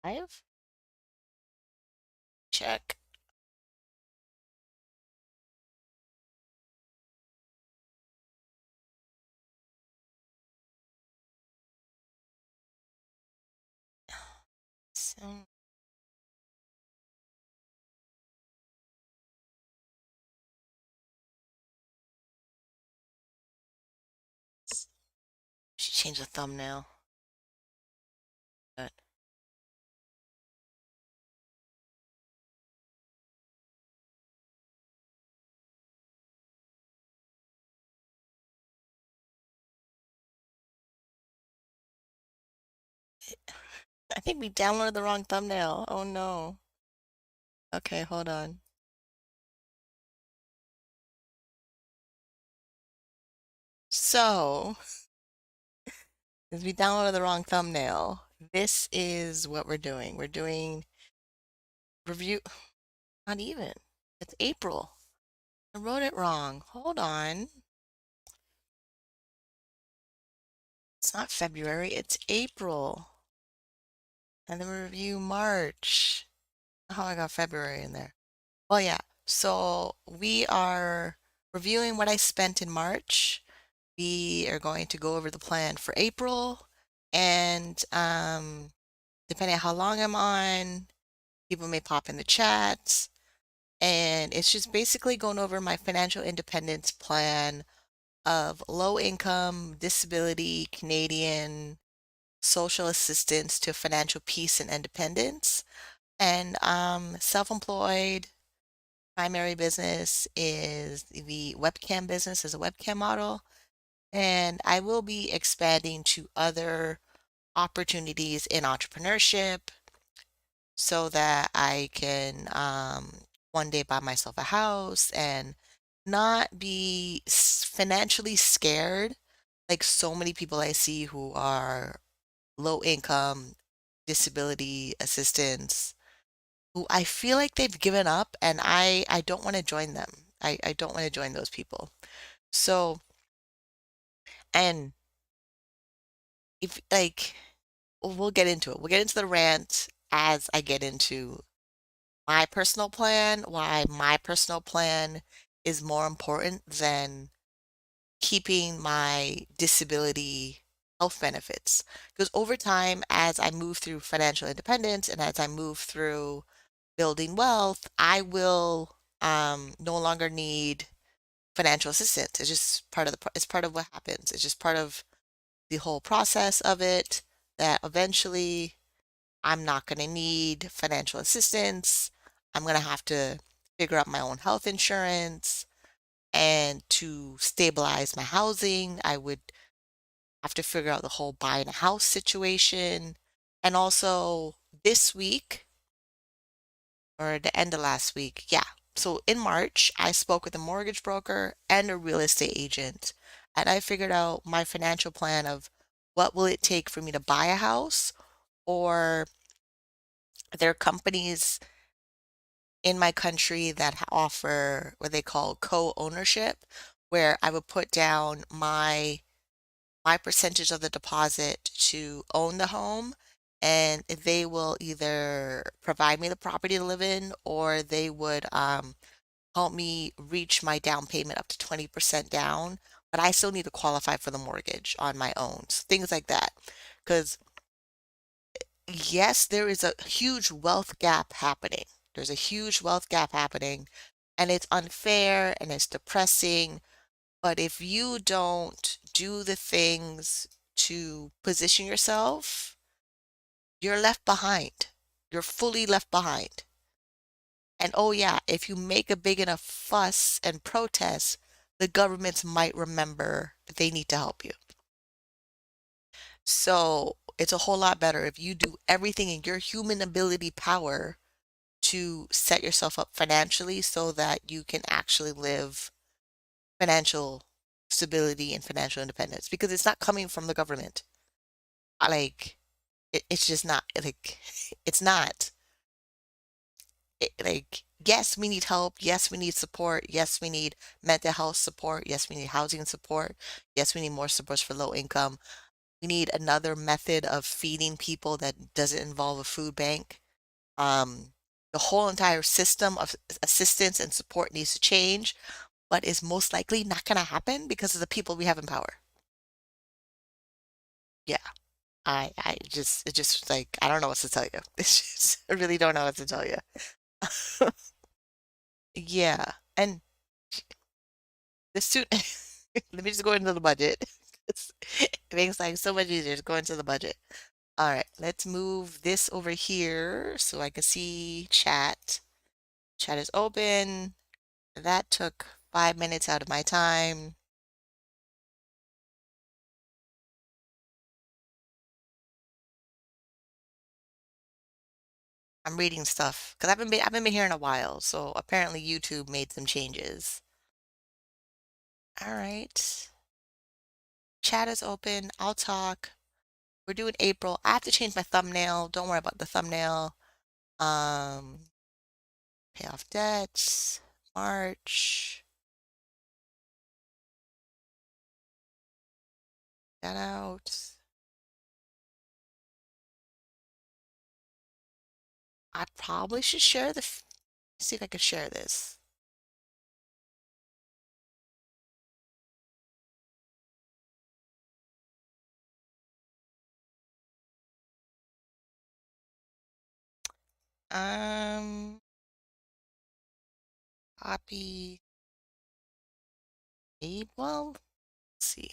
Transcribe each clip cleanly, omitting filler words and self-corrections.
Live? Check. So, should change the thumbnail. But I think we downloaded the wrong thumbnail. Oh no. Okay, hold on. So, because we downloaded the wrong thumbnail, this is what we're doing. We're doing review, not even. It's April. I wrote it wrong. Hold on. It's not February, it's April. And then we review March. Oh, I got February in there. Well, yeah. So we are reviewing what I spent in March. We are going to go over the plan for April. And depending on how long I'm on, people may pop in the chat. And it's just basically going over my financial independence plan of low income, disability, Canadian, social assistance to financial peace and independence. And self-employed, primary business is the webcam business as a webcam model. And I will be expanding to other opportunities in entrepreneurship so that I can one day buy myself a house and not be financially scared like so many people I see who are low income, disability assistance, who I feel like they've given up and I don't want to join them. I don't want to join those people. So, and if like, we'll get into it. We'll get into the rant as I get into my personal plan, why my personal plan is more important than keeping my disability health benefits. Because over time, as I move through financial independence and as I move through building wealth, I will no longer need financial assistance. It's just part of it's part of what happens. It's just part of the whole process of it that eventually I'm not going to need financial assistance. I'm going to have to figure out my own health insurance. And to stabilize my housing, I would have to figure out the whole buying a house situation. And also this week, or the end of last week, yeah. So in March, I spoke with a mortgage broker and a real estate agent, and I figured out my financial plan of what will it take for me to buy a house, or there are companies in my country that offer what they call co-ownership, where I would put down my percentage of the deposit to own the home, and they will either provide me the property to live in, or they would help me reach my down payment up to 20% down, but I still need to qualify for the mortgage on my own. So things like that. Because yes, there is a huge wealth gap happening. There's a huge wealth gap happening, and it's unfair and it's depressing. But if you don't do the things to position yourself, you're left behind. You're fully left behind. And oh, yeah, if you make a big enough fuss and protest, the governments might remember that they need to help you. So it's a whole lot better if you do everything in your human ability power to set yourself up financially so that you can actually live financial stability and financial independence because it's not coming from the government. Like, it's just not, like, it's not. Like, yes, we need help. Yes, we need support. Yes, we need mental health support. Yes, we need housing support. Yes, we need more supports for low income. We need another method of feeding people that doesn't involve a food bank. Um, the whole entire system of assistance and support needs to change, but is most likely not going to happen because of the people we have in power. Yeah, it just like, I don't know what to tell you. It's just, I really don't know what to tell you. Yeah, and the student, let me just go into the budget. It makes like so much easier to go into the budget. All right, let's move this over here so I can see chat. Chat is open. That took 5 minutes out of my time. I'm reading stuff because I haven't been here in a while, so apparently YouTube made some changes. All right. Chat is open. I'll talk. We're doing April. I have to change my thumbnail. Don't worry about the thumbnail. Um, Pay off debts. March. That out. I probably should share see if I can share this. Um, Copy. Well, let's see.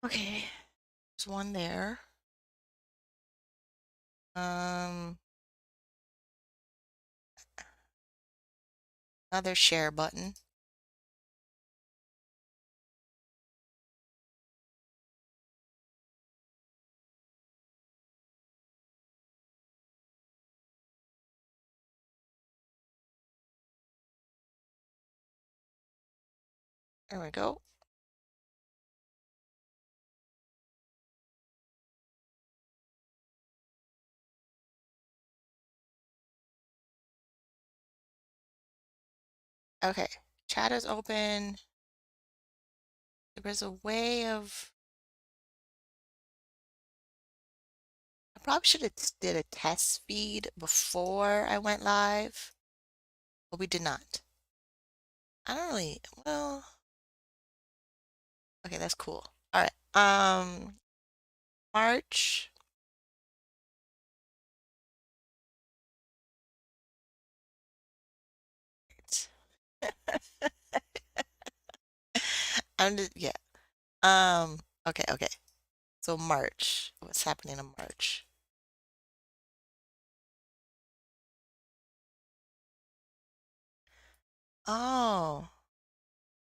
Okay, there's one there. Um, Another share button. There we go. Okay, chat is open. There's a way of, I probably should have did a test feed before I went live, but we did not. I don't really, well, okay, that's cool. All right. March. I'm just, yeah. Okay, okay. So March. What's happening in March? Oh,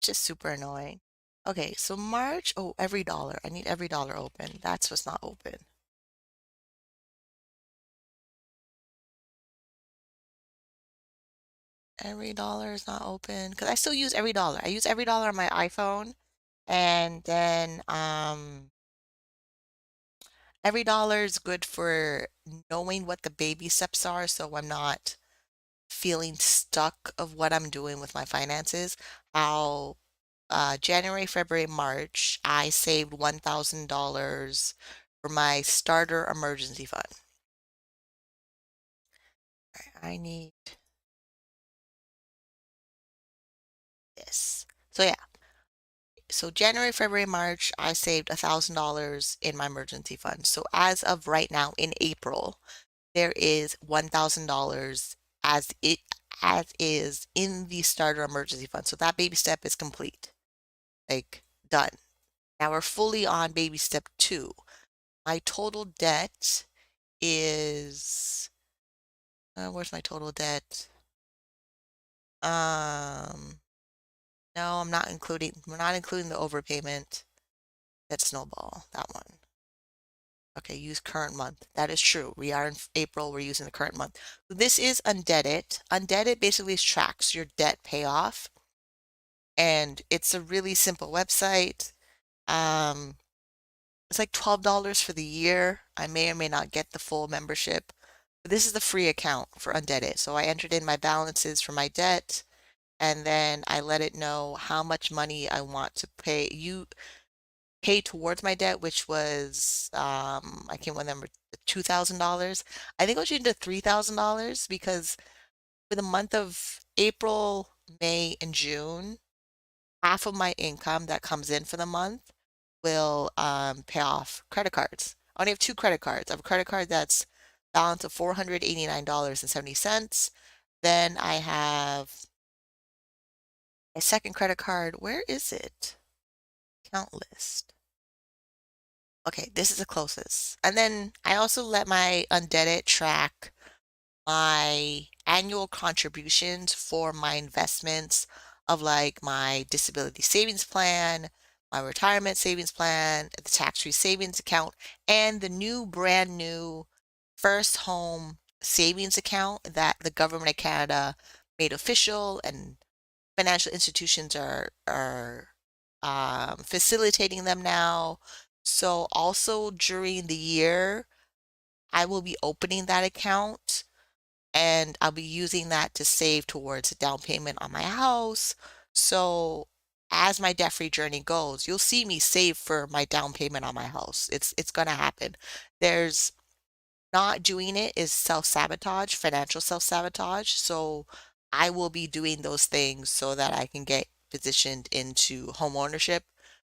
just super annoying. Okay, so March. Oh, every dollar. I need every dollar open. That's what's not open. Every dollar is not open because I still use every dollar. I use every dollar on my iPhone, and then every dollar is good for knowing what the baby steps are, so I'm not feeling stuck of what I'm doing with my finances. How January, February, March, I saved $1,000 for my starter emergency fund. I need this. So yeah, so January, February, March, I saved $1,000 in my emergency fund. So as of right now in April, there is $1,000 as is in the starter emergency fund. So that baby step is complete, like done. Now we're fully on baby step two. My total debt is where's my total debt? Um, no, we're not including the overpayment. That's snowball, that one. Okay, use current month. That is true. We are in April, we're using the current month. So this is undebted. Undebted basically tracks your debt payoff, and it's a really simple website. Um, it's like $12 for the year. I may or may not get the full membership. This is the free account for undebted. So I entered in my balances for my debt, and then I let it know how much money I want to pay towards my debt, which was I can't remember, $2,000. I think I changed to $3,000 because for the month of April, May, and June, half of my income that comes in for the month will pay off credit cards. I only have two credit cards. I have a credit card that's balance of $489.70. Then I have a second credit card. Where is it? Account list. Okay, this is the closest. And then I also let my undebted track my annual contributions for my investments of like my disability savings plan, my retirement savings plan, the tax-free savings account, and the new brand new first home savings account that the government of Canada made official, and financial institutions are facilitating them now. So also during the year, I will be opening that account and I'll be using that to save towards a down payment on my house. So as my debt-free journey goes, you'll see me save for my down payment on my house. It's gonna happen. There's not doing it is self-sabotage, financial self-sabotage. So I will be doing those things so that I can get positioned into home ownership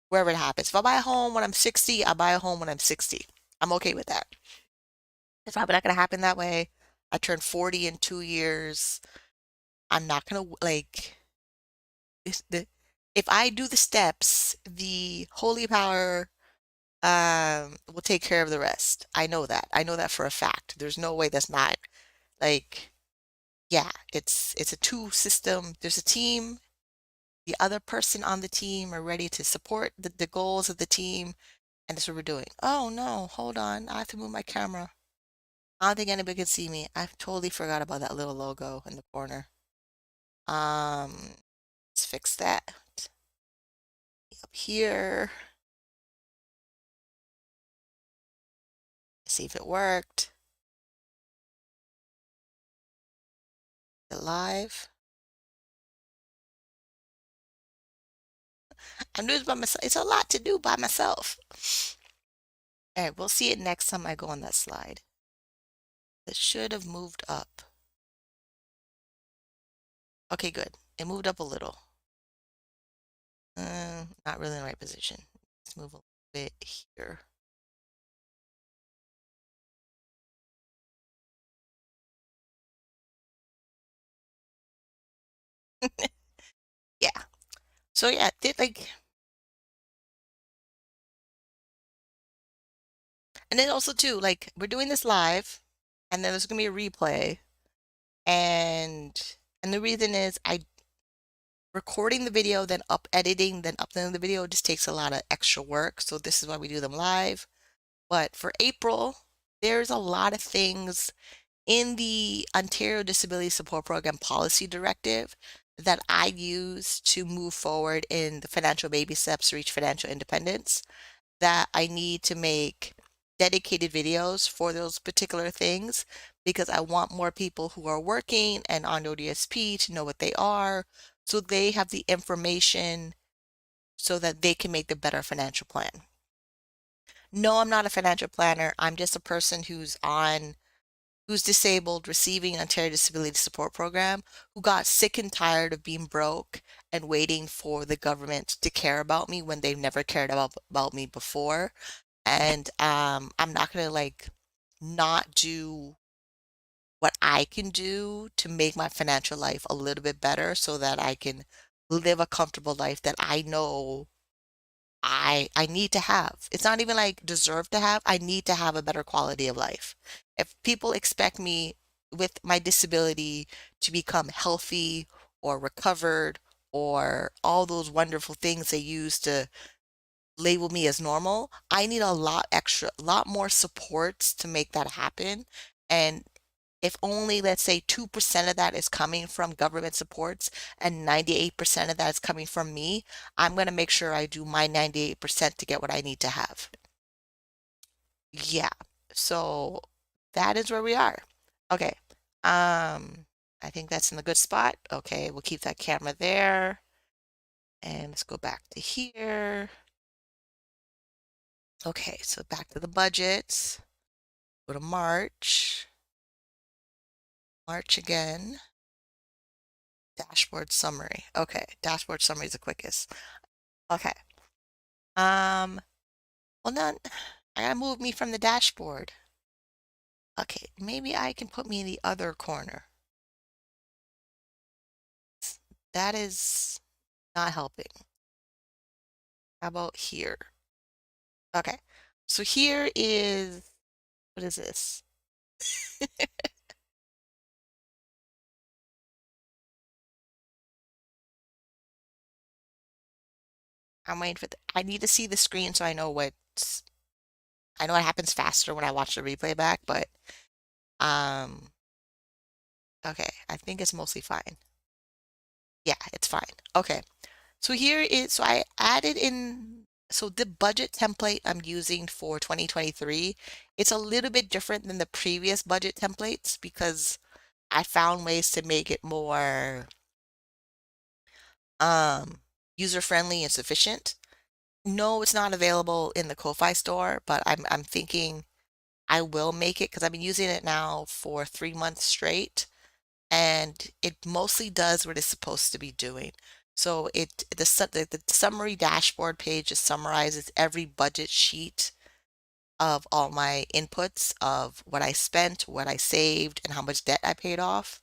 wherever it happens. If I buy a home when I'm 60, I buy a home when I'm 60. I'm okay with that. It's probably not gonna happen that way. I turn 40 in 2 years. I'm not gonna like the if I do the steps, the holy power will take care of the rest. I know that. I know that for a fact. There's no way that's not like yeah, it's a two system. There's a team. The other person on the team are ready to support the goals of the team, and that's what we're doing. Oh no, hold on. I have to move my camera. I don't think anybody can see me. I totally forgot about that little logo in the corner. Let's fix that. Up here. See if it worked. Is it live? I'm doing this by myself. It's a lot to do by myself. All right, we'll see it next time I go on that slide. It should have moved up. Okay, good. It moved up a little. Not really in the right position. Let's move a little bit here. Yeah. So yeah, did like, and then also too, like we're doing this live, and then there's gonna be a replay, and the reason is I recording the video, then up editing, then uploading the video just takes a lot of extra work. So this is why we do them live. But for April, there's a lot of things in the Ontario Disability Support Program Policy Directive that I use to move forward in the financial baby steps to reach financial independence, that I need to make dedicated videos for those particular things because I want more people who are working and on ODSP to know what they are so they have the information so that they can make the better financial plan. No, I'm not a financial planner. I'm just a person who's disabled, receiving an Ontario Disability Support Program, who got sick and tired of being broke and waiting for the government to care about me when they've never cared about me before. And I'm not gonna like not do what I can do to make my financial life a little bit better so that I can live a comfortable life that I know I need to have. It's not even like deserve to have. I need to have a better quality of life. If people expect me with my disability to become healthy or recovered or all those wonderful things they use to label me as normal, I need a lot more supports to make that happen. And if only, let's say, 2% of that is coming from government supports and 98% of that is coming from me, I'm going to make sure I do my 98% to get what I need to have. Yeah. So that is where we are. Okay. I think that's in the good spot. Okay, we'll keep that camera there. And let's go back to here. Okay, so back to the budgets. Go to March. March again. Dashboard summary. Okay, dashboard summary is the quickest. Okay. Well, none. I gotta move me from the dashboard. Okay, maybe I can put me in the other corner. That is not helping. How about here? Okay, so here is, what is this? I'm waiting for I need to see the screen so I know it happens faster when I watch the replay back, but, um, okay, I think it's mostly fine. Yeah, it's fine. Okay. So here is, so I added in, so the budget template I'm using for 2023, it's a little bit different than the previous budget templates because I found ways to make it more um, user-friendly and sufficient. No, it's not available in the Ko-Fi store, but I'm thinking I will make it because I've been using it now for 3 months straight, and it mostly does what it's supposed to be doing. So the summary dashboard page just summarizes every budget sheet of all my inputs of what I spent, what I saved, and how much debt I paid off.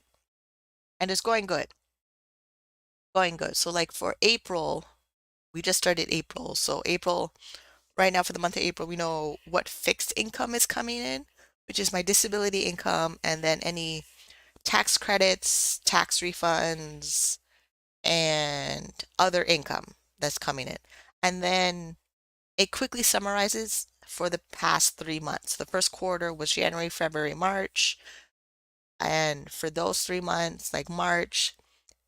And it's going good, going good. So like for April, we just started April. So April, right now for the month of April, we know what fixed income is coming in, which is my disability income, and then any tax credits, tax refunds, and other income that's coming in. And then it quickly summarizes for the past 3 months. The first quarter was January, February, March. And for those 3 months, like March,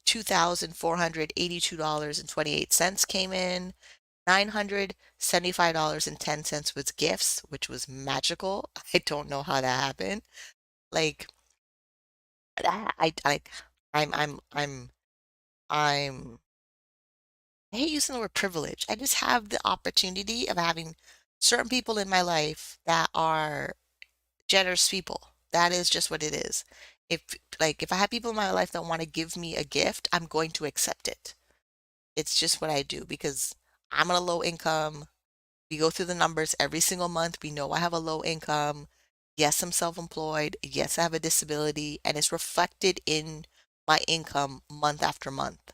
$2,482.28 came in. $975.10 was gifts, which was magical. I don't know how that happened. Like I I'm I hate using the word privilege. I just have the opportunity of having certain people in my life that are generous people. That is just what it is. If if I have people in my life that want to give me a gift, I'm going to accept it. It's just what I do because I'm on a low income. We go through the numbers every single month. We know I have a low income. Yes, I'm self-employed. Yes, I have a disability, and it's reflected in my income month after month.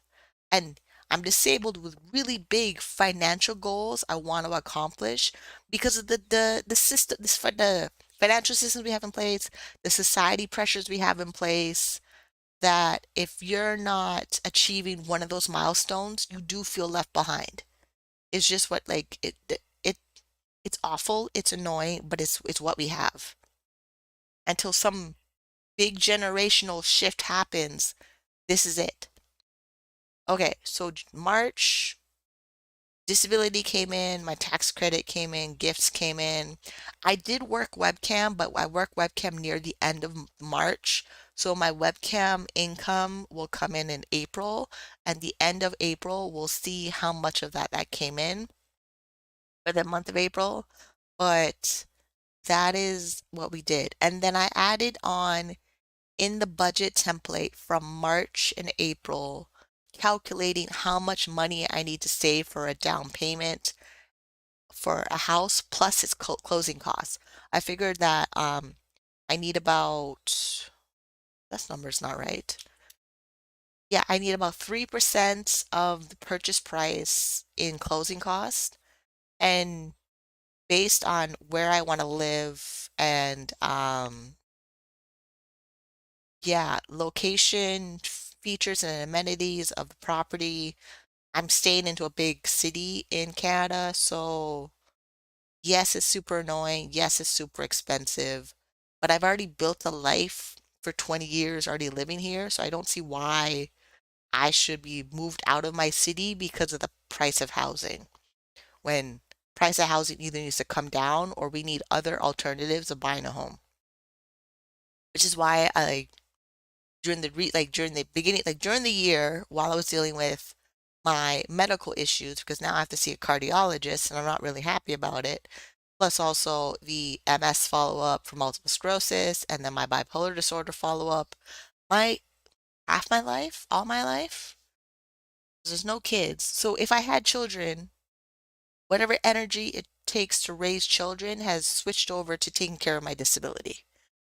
And I'm disabled with really big financial goals I want to accomplish because of the system, the financial systems we have in place, the society pressures we have in place, that if you're not achieving one of those milestones, you do feel left behind. It's just what it it's awful, it's annoying, but it's what we have. Until some big generational shift happens, this is it. Okay, so March, disability came in, my tax credit came in, gifts came in. I did work webcam, but I work webcam near the end of March. So my webcam income will come in April, and the end of April, we'll see how much of that came in for the month of April. But that is what we did. And then I added on in the budget template from March and April, calculating how much money I need to save for a down payment for a house plus its closing costs. I figured that I need about, this number's not right. Yeah, I need about 3% of the purchase price in closing cost. And based on where I want to live and yeah, location, features and amenities of the property. I'm staying into a big city in Canada, so yes, it's super annoying. Yes, it's super expensive, but I've already built a life for 20 years already living here, so I don't see why I should be moved out of my city because of the price of housing. When price of housing either needs to come down or we need other alternatives of buying a home. which is why I during the beginning, like during the year while I was dealing with my medical issues, because now I have to see a cardiologist and I'm not really happy about it. Plus also the MS follow-up for multiple sclerosis and then my bipolar disorder follow-up. My half my life, all my life, there's no kids. So if I had children, whatever energy it takes to raise children has switched over to taking care of my disability,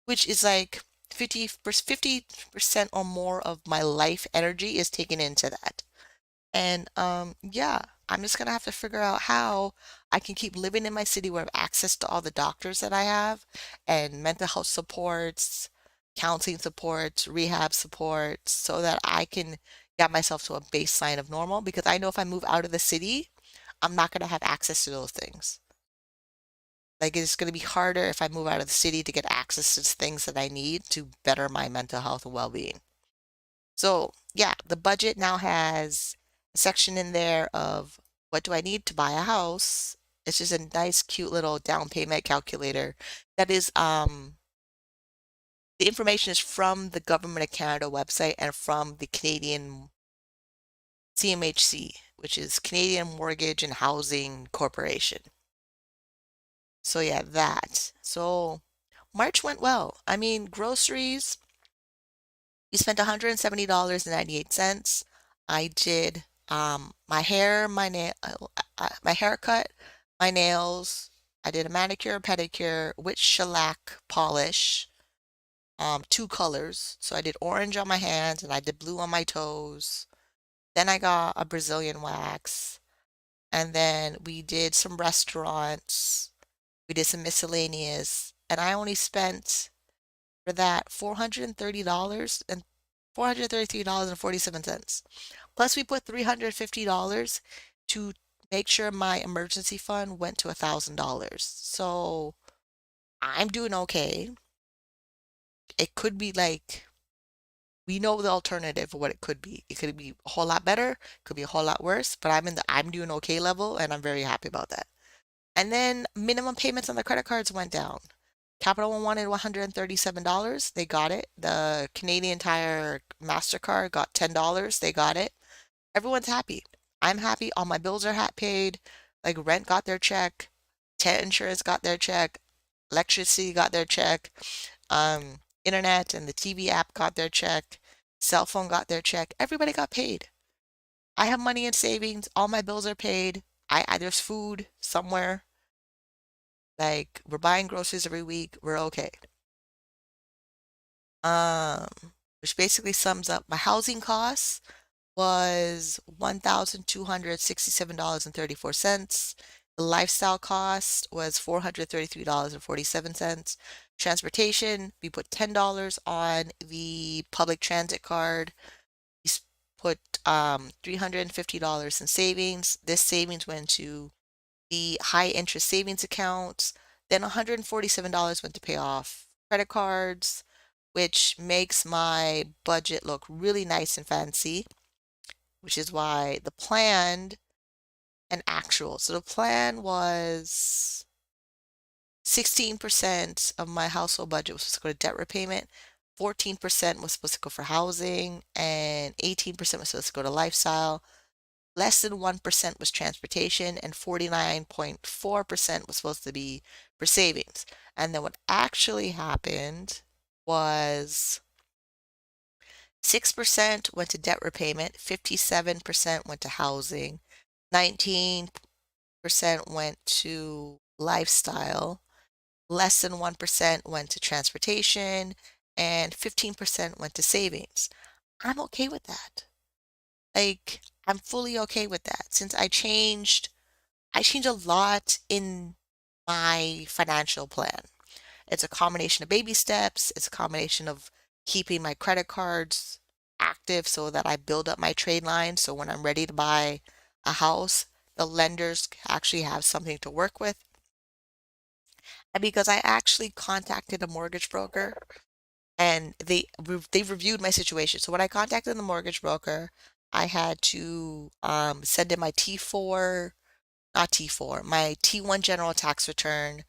which is like 50% or more of my life energy is taken into that. And yeah, I'm just gonna have to figure out how I can keep living in my city where I have access to all the doctors that I have and mental health supports, counseling supports, rehab supports, so that I can get myself to a baseline of normal because I know if I move out of the city, I'm not gonna have access to those things. Like it's gonna be harder if I move out of the city to get access to things that I need to better my mental health and well-being. So, yeah, the budget now has a section in there of what do I need to buy a house. It's just a nice, cute little down payment calculator. That is, the information is from the Government of Canada website and from the Canadian CMHC, which is Canadian Mortgage and Housing Corporation. So yeah, that. So March went well. I mean, groceries. We spent $170.98. I did my hair, my haircut, my nails. I did a manicure, pedicure with shellac polish, two colors. So I did orange on my hands and I did blue on my toes. Then I got a Brazilian wax. And then we did some restaurants. We did some miscellaneous. And I only spent for that $430 and $433.47. Plus, we put $350 to make sure my emergency fund went to $1,000. So I'm doing okay. It could be like we know the alternative of what it could be. It could be a whole lot better, could be a whole lot worse, but I'm in the I'm doing okay level and I'm very happy about that. And then minimum payments on the credit cards went down. Capital One wanted $137. They got it. The Canadian Tire MasterCard got $10. They got it. Everyone's happy. I'm happy. All my bills are paid. Like rent got their check. Tent insurance got their check. Electricity got their check. Internet and the TV app got their check. Cell phone got their check. Everybody got paid. I have money in savings. All my bills are paid. There's food somewhere. Like we're buying groceries every week. We're okay. Um, which basically sums up my housing costs was $1,267.34. The lifestyle cost was $433.47. Transportation, we put $10 on the public transit card. We put $350 in savings. This savings went to the high interest savings accounts. Then $147 went to pay off credit cards, which makes my budget look really nice and fancy, which is why the planned and actual. So the plan was 16% of my household budget was supposed to go to debt repayment, 14% was supposed to go for housing, and 18% was supposed to go to lifestyle. Less than 1% was transportation, and 49.4% was supposed to be for savings. And then what actually happened was 6% went to debt repayment, 57% went to housing, 19% went to lifestyle, less than 1% went to transportation, and 15% went to savings. I'm okay with that. Like, I'm fully okay with that since I changed a lot in my financial plan. It's a combination of baby steps. It's a combination of keeping my credit cards active so that I build up my trade line. So when I'm ready to buy a house, the lenders actually have something to work with. And because I actually contacted a mortgage broker and they reviewed my situation. So when I contacted the mortgage broker, I had to send in my T4, not T4, my T1 general tax return.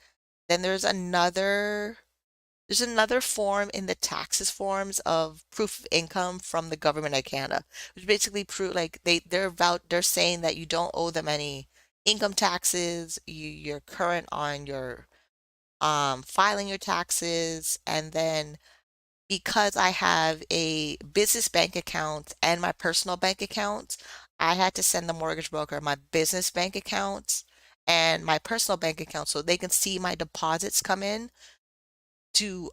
Then there's another There's another form in the taxes forms of proof of income from the government of Canada, which basically prove like they're saying that you don't owe them any income taxes, you're current on your filing your taxes, and then because I have a business bank account and my personal bank account, I had to send the mortgage broker my business bank account and my personal bank account so they can see my deposits come in to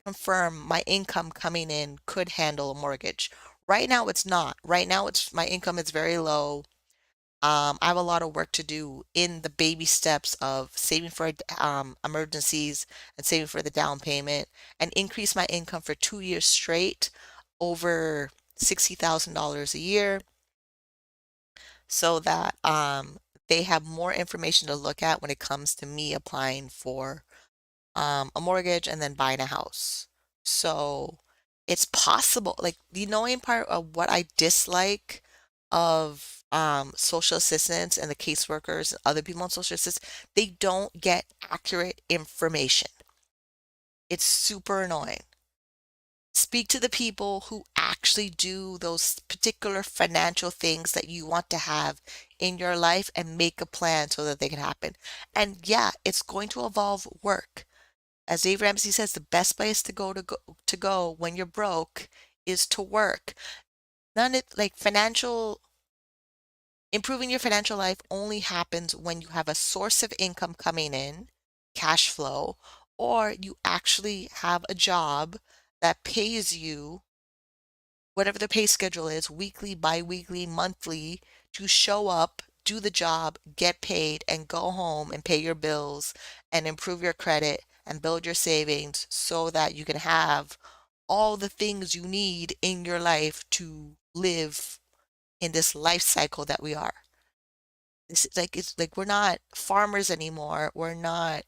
confirm my income coming in could handle a mortgage. Right now, it's not. Right now, it's my income is very low. I have a lot of work to do in the baby steps of saving for emergencies and saving for the down payment and increase my income for 2 years straight over $60,000 a year so that they have more information to look at when it comes to me applying for a mortgage and then buying a house. So it's possible, like the annoying part of what I dislike of social assistants and the caseworkers and other people on social assistance, they don't get accurate information. It's super annoying. Speak to the people who actually do those particular financial things that you want to have in your life and make a plan so that they can happen. And yeah, it's going to involve work. As Dave Ramsey says, the best place to go when you're broke is to work. None of like financial improving your financial life only happens when you have a source of income coming in, cash flow, or you actually have a job that pays you whatever the pay schedule is, weekly, bi-weekly, monthly, to show up, do the job, get paid, and go home and pay your bills and improve your credit and build your savings so that you can have all the things you need in your life to live in this life cycle that we are. This is like it's like we're not farmers anymore. We're not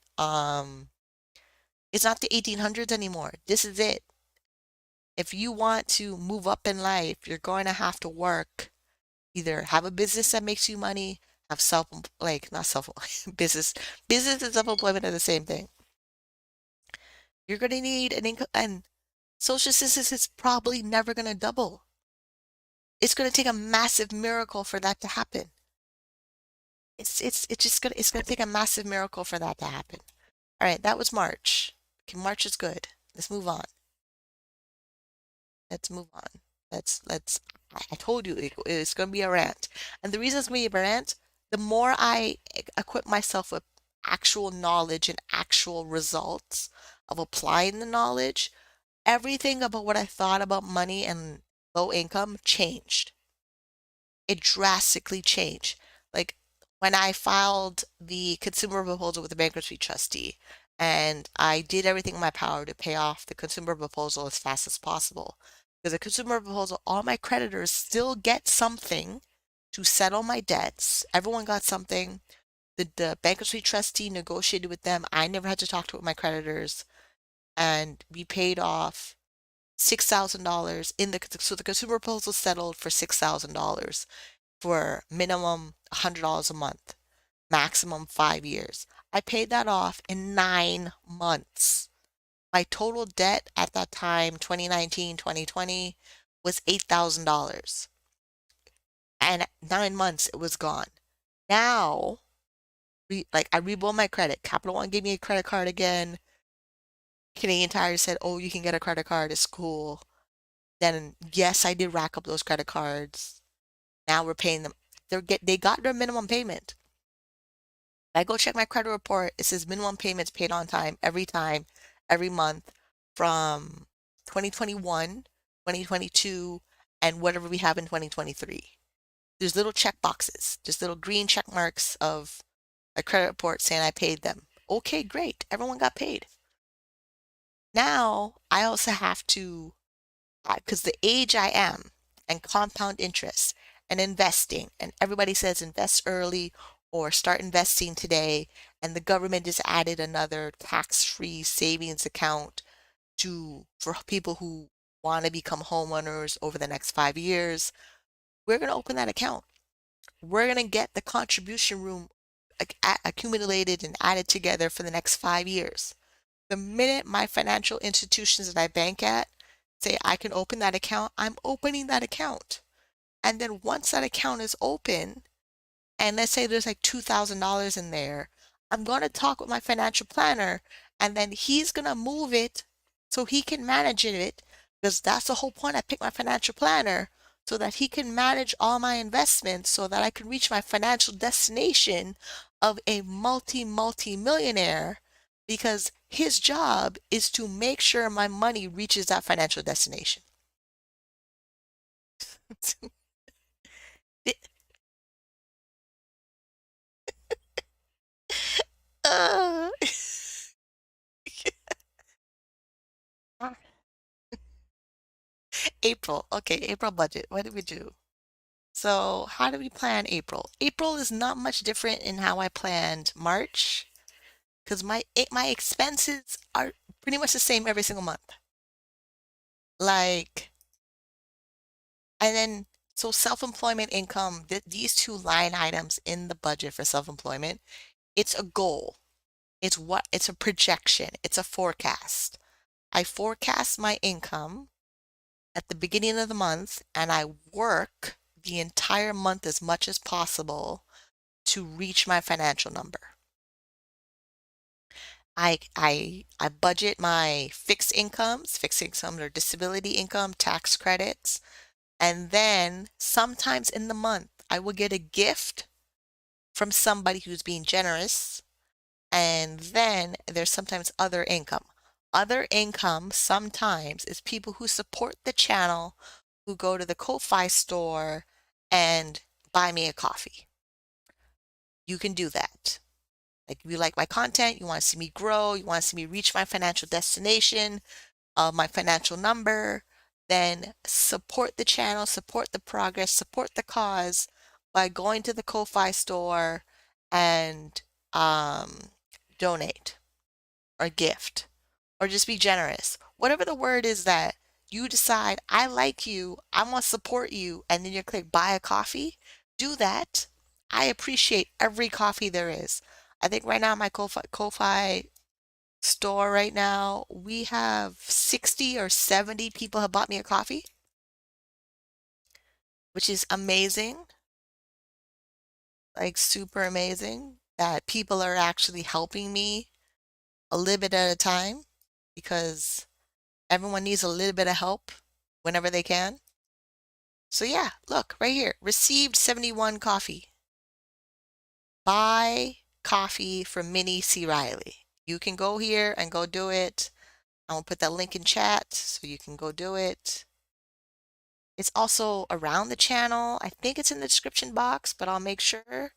it's not the 1800s anymore. This is it. If you want to move up in life, you're going to have to work. Either have a business that makes you money, have self like not self business. Business and self-employment are the same thing. You're going to need an income, and social assistance is probably never going to double. It's going to take a massive miracle for that to happen. It's gonna take a massive miracle for that to happen. All right, that was March. Okay, March is good. Let's move on. Let's move on. Let's. I told you it's gonna be a rant, and the reason it's gonna be a rant, the more I equip myself with actual knowledge and actual results of applying the knowledge, everything about what I thought about money and low income changed. It drastically changed. Like when I filed the consumer proposal with the bankruptcy trustee, and I did everything in my power to pay off the consumer proposal as fast as possible. Because the consumer proposal, all my creditors still get something to settle my debts. Everyone got something. The bankruptcy trustee negotiated with them. I never had to talk to my creditors, and we paid off $6,000 in the so the consumer proposal settled for $6,000 for minimum $100 a month, maximum 5 years. I paid that off in 9 months. My total debt at that time, 2019, 2020, was $8,000. And 9 months, it was gone. Now, like I rebuilt my credit. Capital One gave me a credit card again. Canadian Tire said, "Oh, you can get a credit card. It's cool." Then, yes, I did rack up those credit cards. Now we're paying them. They got their minimum payment. I go check my credit report. It says minimum payments paid on time, every month from 2021, 2022, and whatever we have in 2023. There's little check boxes, just little green check marks of a credit report saying I paid them. Okay, great. Everyone got paid. Now I also have to, because the age I am and compound interest and investing, and everybody says invest early or start investing today, and the government just added another tax-free savings account for people who want to become homeowners over the next 5 years. We're going to open that account. We're going to get the contribution room accumulated and added together for the next 5 years. The minute my financial institutions that I bank at say I can open that account, I'm opening that account. And then once that account is open, and let's say there's like $2,000 in there, I'm going to talk with my financial planner, and then he's going to move it so he can manage it, because that's the whole point. I picked my financial planner so that he can manage all my investments so that I can reach my financial destination of a multi millionaire, because his job is to make sure my money reaches that financial destination. Uh, April. Okay, April budget. What did we do? So, how do we plan April? April is not much different in how I planned March, because my expenses are pretty much the same every single month. Like, and then so self-employment income, these two line items in the budget for self-employment, it's a goal. It's a projection. It's a forecast. I forecast my income at the beginning of the month, and I work the entire month as much as possible to reach my financial number. I budget my fixed income or disability income, tax credits, and then sometimes in the month I will get a gift from somebody who's being generous, and then there's sometimes other income. Other income sometimes is people who support the channel, who go to the Ko-Fi store and buy me a coffee. You can do that. Like, if you like my content, you want to see me grow, you want to see me reach my financial destination, my financial number, then support the channel, support the progress, support the cause by going to the Ko-Fi store and donate or gift or just be generous. Whatever the word is that you decide, I like you, I want to support you, and then you click buy a coffee, do that. I appreciate every coffee there is. I think right now my Ko-Fi store right now, we have 60 or 70 people have bought me a coffee, which is amazing, like super amazing that people are actually helping me a little bit at a time, because everyone needs a little bit of help whenever they can. So yeah, look right here, received 71 coffee. Buy coffee from Minnie C. Riley. You can go here and go do it. I'm gonna put that link in chat so you can go do it. It's also around the channel. I think it's in the description box, but I'll make sure,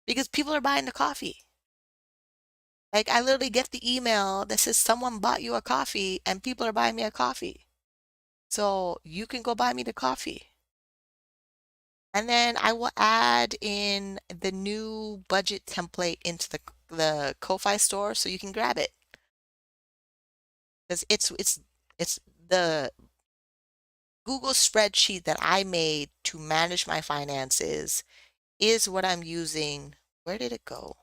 because people are buying the coffee. Like, I literally get the email that says someone bought you a coffee and people are buying me a coffee. So you can go buy me the coffee. And then I will add in the new budget template into the Ko-Fi store so you can grab it. Because it's the Google spreadsheet that I made to manage my finances is what I'm using. Where did it go?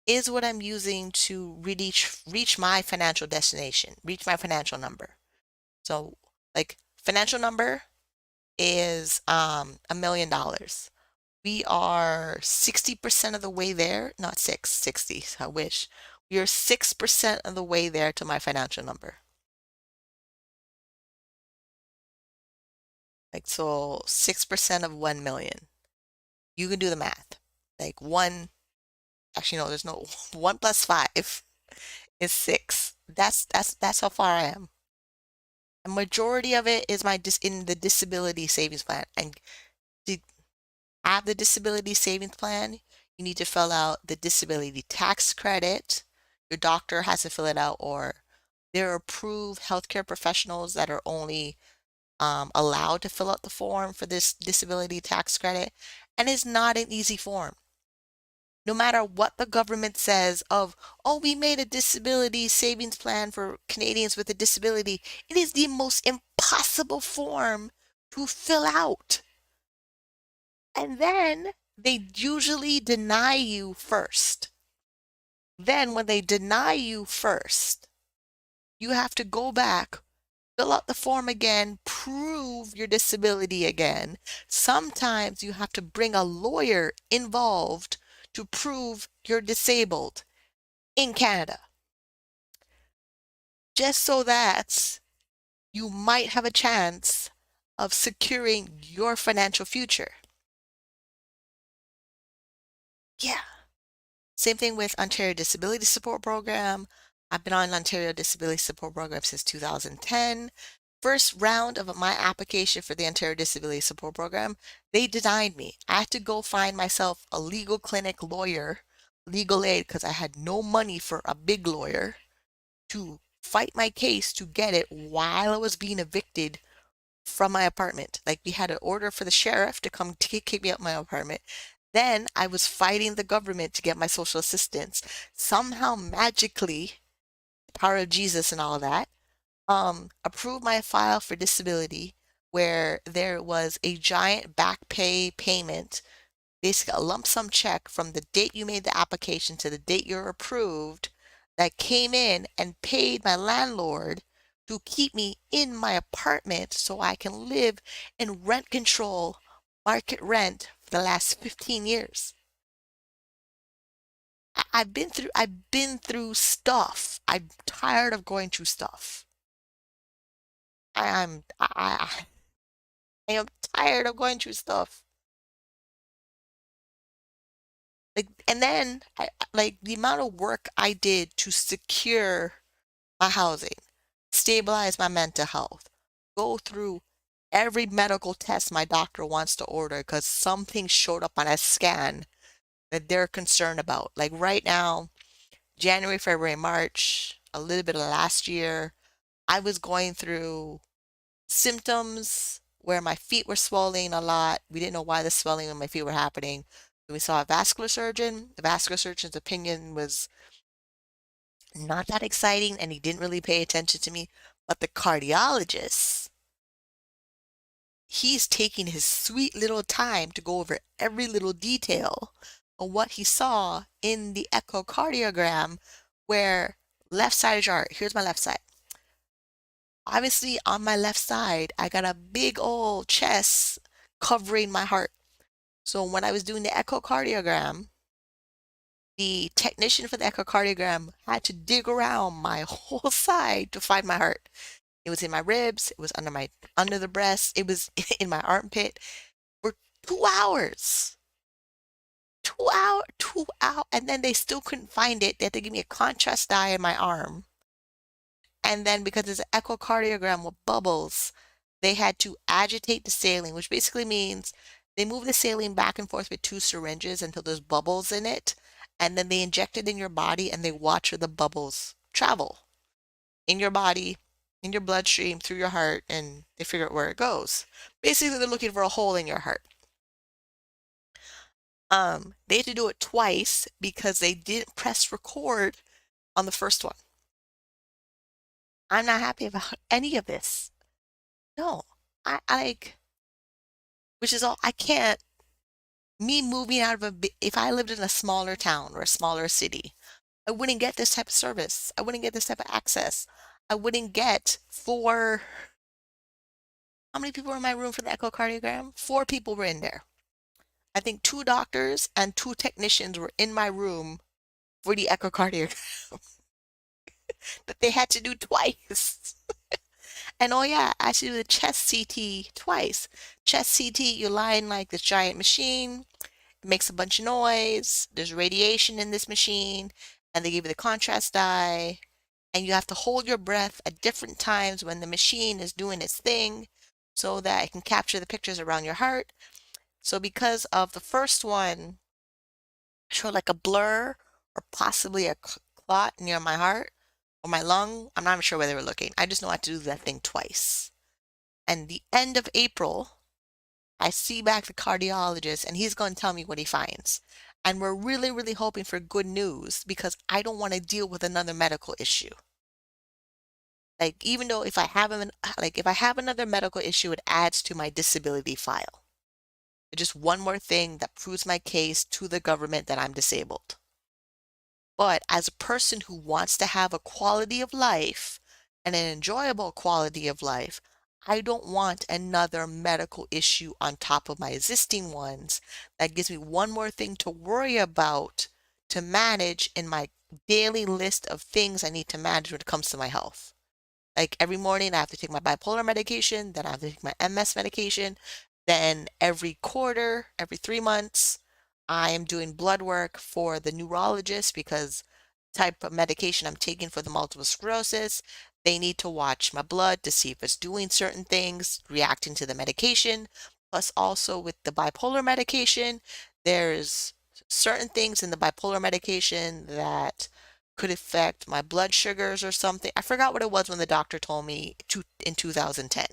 Is what I'm using to reach my financial destination, reach my financial number. So, like, financial number is $1 million. We are 60% of the way there, not 60, I wish. We are 6% of the way there to my financial number. Like, so 6% of 1 million. You can do the math. Like, one, actually, no, there's no 1 plus 5 is 6. That's how far I am. A majority of it is in the disability savings plan. And to have the disability savings plan, you need to fill out the disability tax credit. Your doctor has to fill it out, or there are approved healthcare professionals that are only allowed to fill out the form for this disability tax credit. And it's not an easy form. No matter what the government says of, oh, we made a disability savings plan for Canadians with a disability, it is the most impossible form to fill out. And then they usually deny you first. Then when they deny you first, You have to go back, fill out the form again, prove your disability again. Sometimes you have to bring a lawyer involved to prove you're disabled in Canada, just so that you might have a chance of securing your financial future. Yeah. Same thing with Ontario Disability Support Program. I've been on Ontario Disability Support Program since 2010. First round of my application for the Ontario Disability Support Program, they denied me. I had to go find myself a legal clinic lawyer, legal aid, because I had no money for a big lawyer to fight my case to get it while I was being evicted from my apartment. Like we had an order for the sheriff to come kick me out my apartment. Then I was fighting the government to get my social assistance. Somehow magically, the power of Jesus and all that, approved my file for disability where there was a giant back pay payment, basically a lump sum check from the date you made the application to the date you're approved that came in and paid my landlord to keep me in my apartment so I can live in rent control, market rent for the last 15 years. I've been through stuff. I'm tired of going through stuff. I am tired of going through stuff. Like, and then like the amount of work I did to secure my housing, stabilize my mental health, go through every medical test my doctor wants to order because something showed up on a scan that they're concerned about. Like right now, January, February, March, a little bit of last year, I was going through symptoms where my feet were swelling a lot. We didn't know why the swelling on my feet were happening. So we saw a vascular surgeon. The vascular surgeon's opinion was not that exciting and he didn't really pay attention to me. But the cardiologist, he's taking his sweet little time to go over every little detail of what he saw in the echocardiogram where left side is your heart. Here's my left side. Obviously, on my left side, I got a big old chest covering my heart. So when I was doing the echocardiogram, the technician for the echocardiogram had to dig around my whole side to find my heart. It was in my ribs, it was under the breast, it was in my armpit for 2 hours. 2 hours, 2 hours, and then they still couldn't find it. They had to give me a contrast dye in my arm. And then because it's an echocardiogram with bubbles, they had to agitate the saline, which basically means they move the saline back and forth with two syringes until there's bubbles in it. And then they inject it in your body and they watch where the bubbles travel in your body, in your bloodstream, through your heart, and they figure out where it goes. Basically, they're looking for a hole in your heart. They had to do it twice because they didn't press record on the first one. I'm not happy about any of this. No, I like, which is all, I can't, me moving out of if I lived in a smaller town or a smaller city, I wouldn't get this type of service. I wouldn't get this type of access. I wouldn't get how many people were in my room for the echocardiogram? 4 people were in there. I think 2 doctors and 2 technicians were in my room for the echocardiogram that they had to do twice. And oh yeah, I should do the chest CT twice. Chest CT, you lie in like this giant machine, it makes a bunch of noise, there's radiation in this machine, and they give you the contrast dye, and you have to hold your breath at different times when the machine is doing its thing so that it can capture the pictures around your heart. So because of the first one, showed like a blur or possibly a clot near my heart or my lung. I'm not even sure where they were looking. I just know I had to do that thing twice. And the end of April, I see back the cardiologist and he's going to tell me what he finds. And we're really, really hoping for good news because I don't want to deal with another medical issue. Like even though if I have another medical issue, it adds to my disability file. It's just one more thing that proves my case to the government that I'm disabled. But as a person who wants to have a quality of life, and an enjoyable quality of life. I don't want another medical issue on top of my existing ones that gives me one more thing to worry about to manage in my daily list of things I need to manage when it comes to my health. Like every morning, I have to take my bipolar medication, then I have to take my MS medication. Then every quarter, every 3 months, I am doing blood work for the neurologist because type of medication I'm taking for the multiple sclerosis, they need to watch my blood to see if it's doing certain things, reacting to the medication. Plus, also with the bipolar medication, there's certain things in the bipolar medication that could affect my blood sugars or something. I forgot what it was when the doctor told me in 2010.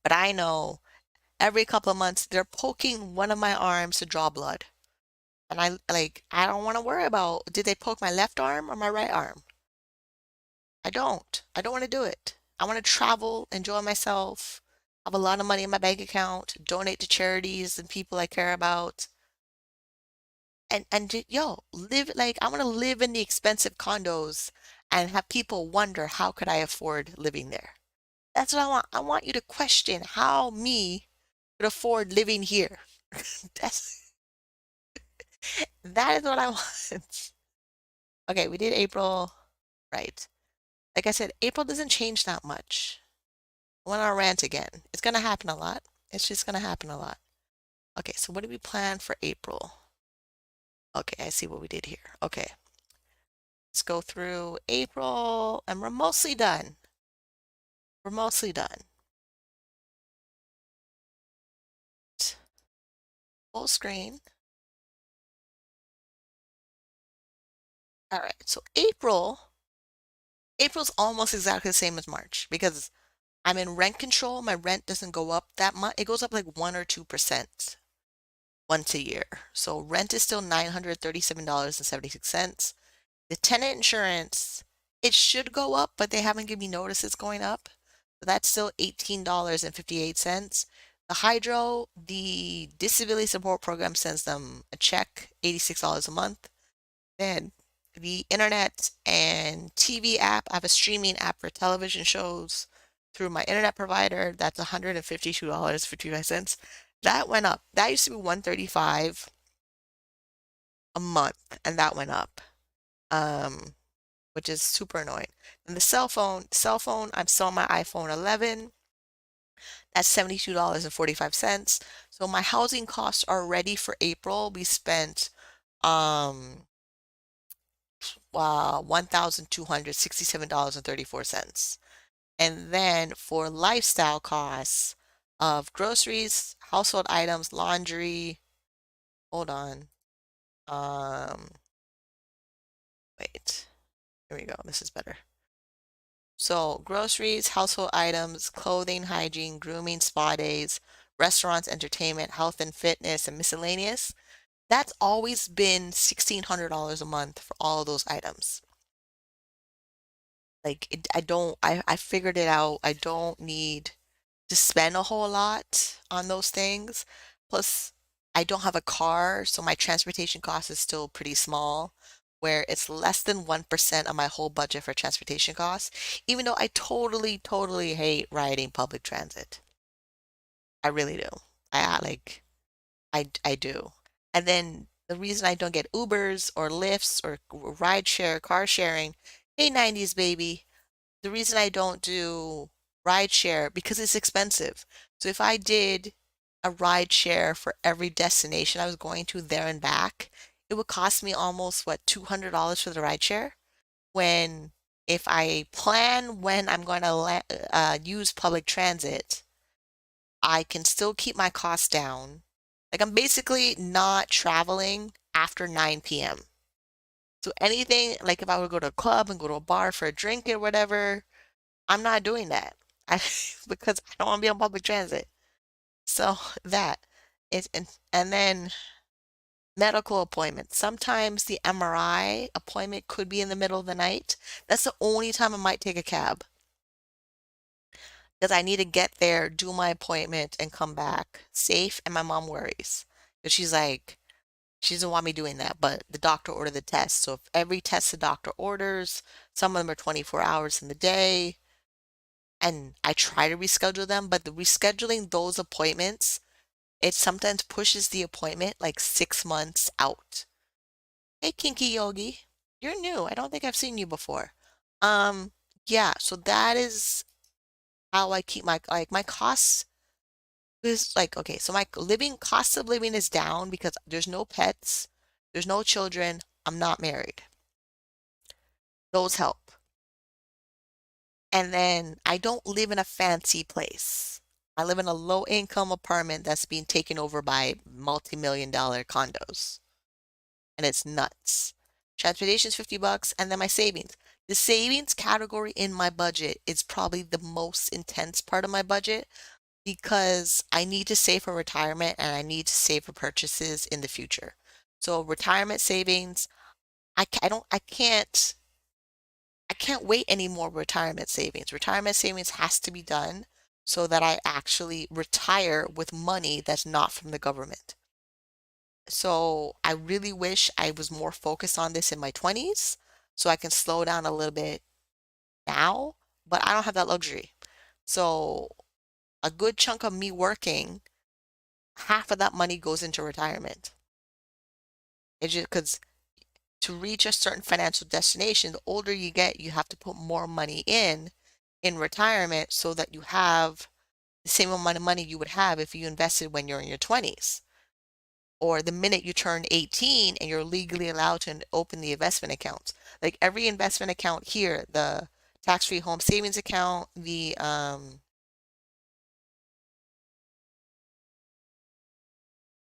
But I know every couple of months they're poking one of my arms to draw blood. And I don't want to worry about did they poke my left arm or my right arm? I don't. I don't want to do it. I want to travel, enjoy myself, have a lot of money in my bank account, donate to charities and people I care about. Yo, live like I want to live in the expensive condos and have people wonder how could I afford living there. That's what I want. I want you to question how me could afford living here. That's that is what I want. Okay, we did April, right. Like I said, April doesn't change that much. I went on a rant again. It's gonna happen a lot. It's just gonna happen a lot. Okay, so what did we plan for April? Okay, I see what we did here. Okay, let's go through April, and we're mostly done. We're mostly done. Full screen. All right, so April's almost exactly the same as March because I'm in rent control. My rent doesn't go up that much. It goes up like 1 or 2% once a year. So rent is still $937.76. The tenant insurance, it should go up, but they haven't given me notice it's going up. So that's still $18.58. The hydro, the disability support program sends them a check, $86 a month. Then the internet and TV app, I have a streaming app for television shows through my internet provider. That's $152.55. That went up. That used to be $135 a month, and that went up. Um, which is super annoying. And the cell phone, I'm still on my iPhone 11. That's $72.45. So my housing costs already for April, we spent um $1,267.34. And then for lifestyle costs of groceries, household items, laundry, hold on. Um, wait. Here we go. This is better. So groceries, household items, clothing, hygiene, grooming, spa days, restaurants, entertainment, health and fitness, and miscellaneous. That's always been $1,600 a month for all of those items. Like I figured it out. I don't need to spend a whole lot on those things. Plus, I don't have a car, so my transportation cost is still pretty small, where it's less than 1% of my whole budget for transportation costs, even though I totally, totally hate riding public transit. I really do. I do. And then the reason I don't get Ubers or Lyfts or ride share, car sharing, hey 90s baby, the reason I don't do ride share because it's expensive. So if I did a ride share for every destination I was going to there and back, it would cost me almost what $200 for the ride share. When if I plan when I'm going to use public transit, I can still keep my costs down. Like I'm basically not traveling after 9 p.m. So anything like if I would go to a club and go to a bar for a drink or whatever, I'm not doing that. I because I don't want to be on public transit. So that is and then medical appointments. Sometimes the MRI appointment could be in the middle of the night. That's the only time I might take a cab because I need to get there, do my appointment, and come back safe. And my mom worries because She doesn't want me doing that, but the doctor ordered the test. So if every test the doctor orders, some of them are 24 hours in the day, and I try to reschedule them, but the rescheduling those appointments, it sometimes pushes the appointment like 6 months out. Hey, Kinky Yogi, you're new. I don't think I've seen you before. Um, yeah, so that is how I keep my costs is like, okay, so my living cost of living is down because there's no pets, there's no children, I'm not married. Those help. And then I don't live in a fancy place. I live in a low income apartment that's being taken over by multi-million dollar condos. And it's nuts. Transportation's $50 and then my savings. The savings category in my budget is probably the most intense part of my budget because I need to save for retirement and I need to save for purchases in the future. So retirement savings, I can't wait any more retirement savings. Retirement savings has to be done so that I actually retire with money that's not from the government. So I really wish I was more focused on this in my 20s so I can slow down a little bit now, but I don't have that luxury. So a good chunk of me working, half of that money goes into retirement. It's just because to reach a certain financial destination, the older you get, you have to put more money in retirement so that you have the same amount of money you would have if you invested when you're in your 20s. Or the minute you turn 18 and you're legally allowed to open the investment accounts. Like every investment account here, the tax-free home savings account,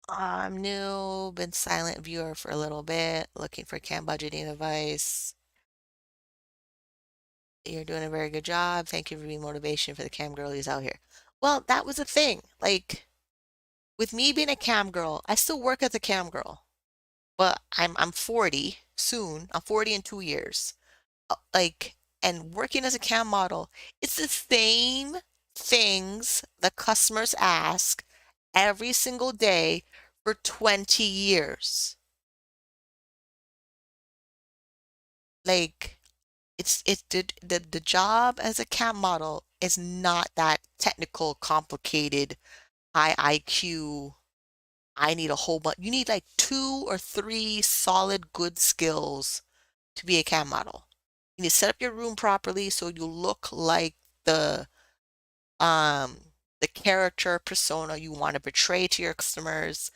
I'm new, been silent viewer for a little bit, looking for cam budgeting advice. You're doing a very good job. Thank you for being motivation for the cam girlies out here. Well, that was a thing. Like with me being a cam girl, I still work as a cam girl, but I'm 40 soon. I'm 40 in 2 years. Like, and working as a cam model, it's the same things the customers ask every single day for 20 years. Like, it's the job as a cam model is not that technical, complicated, high IQ. I need a whole bunch. You need like 2 or 3 solid good skills to be a cam model. You need to set up your room properly so you look like the um the character persona you want to portray to your customers.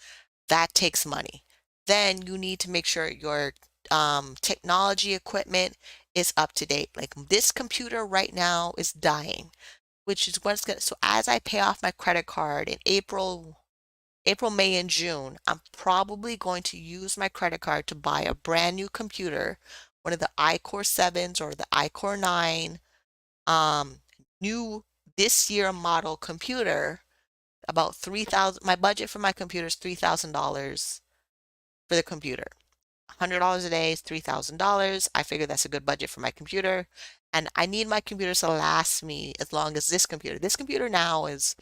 That takes money. Then you need to make sure your technology equipment is up to date. Like this computer right now is dying, which is what's gonna, so as I pay off my credit card in April, May, and June, I'm probably going to use my credit card to buy a brand new computer, one of the iCore 7s or the iCore 9, um, new this year model computer, about 3,000. My budget for my computer is $3,000 for the computer. $100 a day is $3,000. I figure that's a good budget for my computer. And I need my computer to last me as long as this computer. This computer now is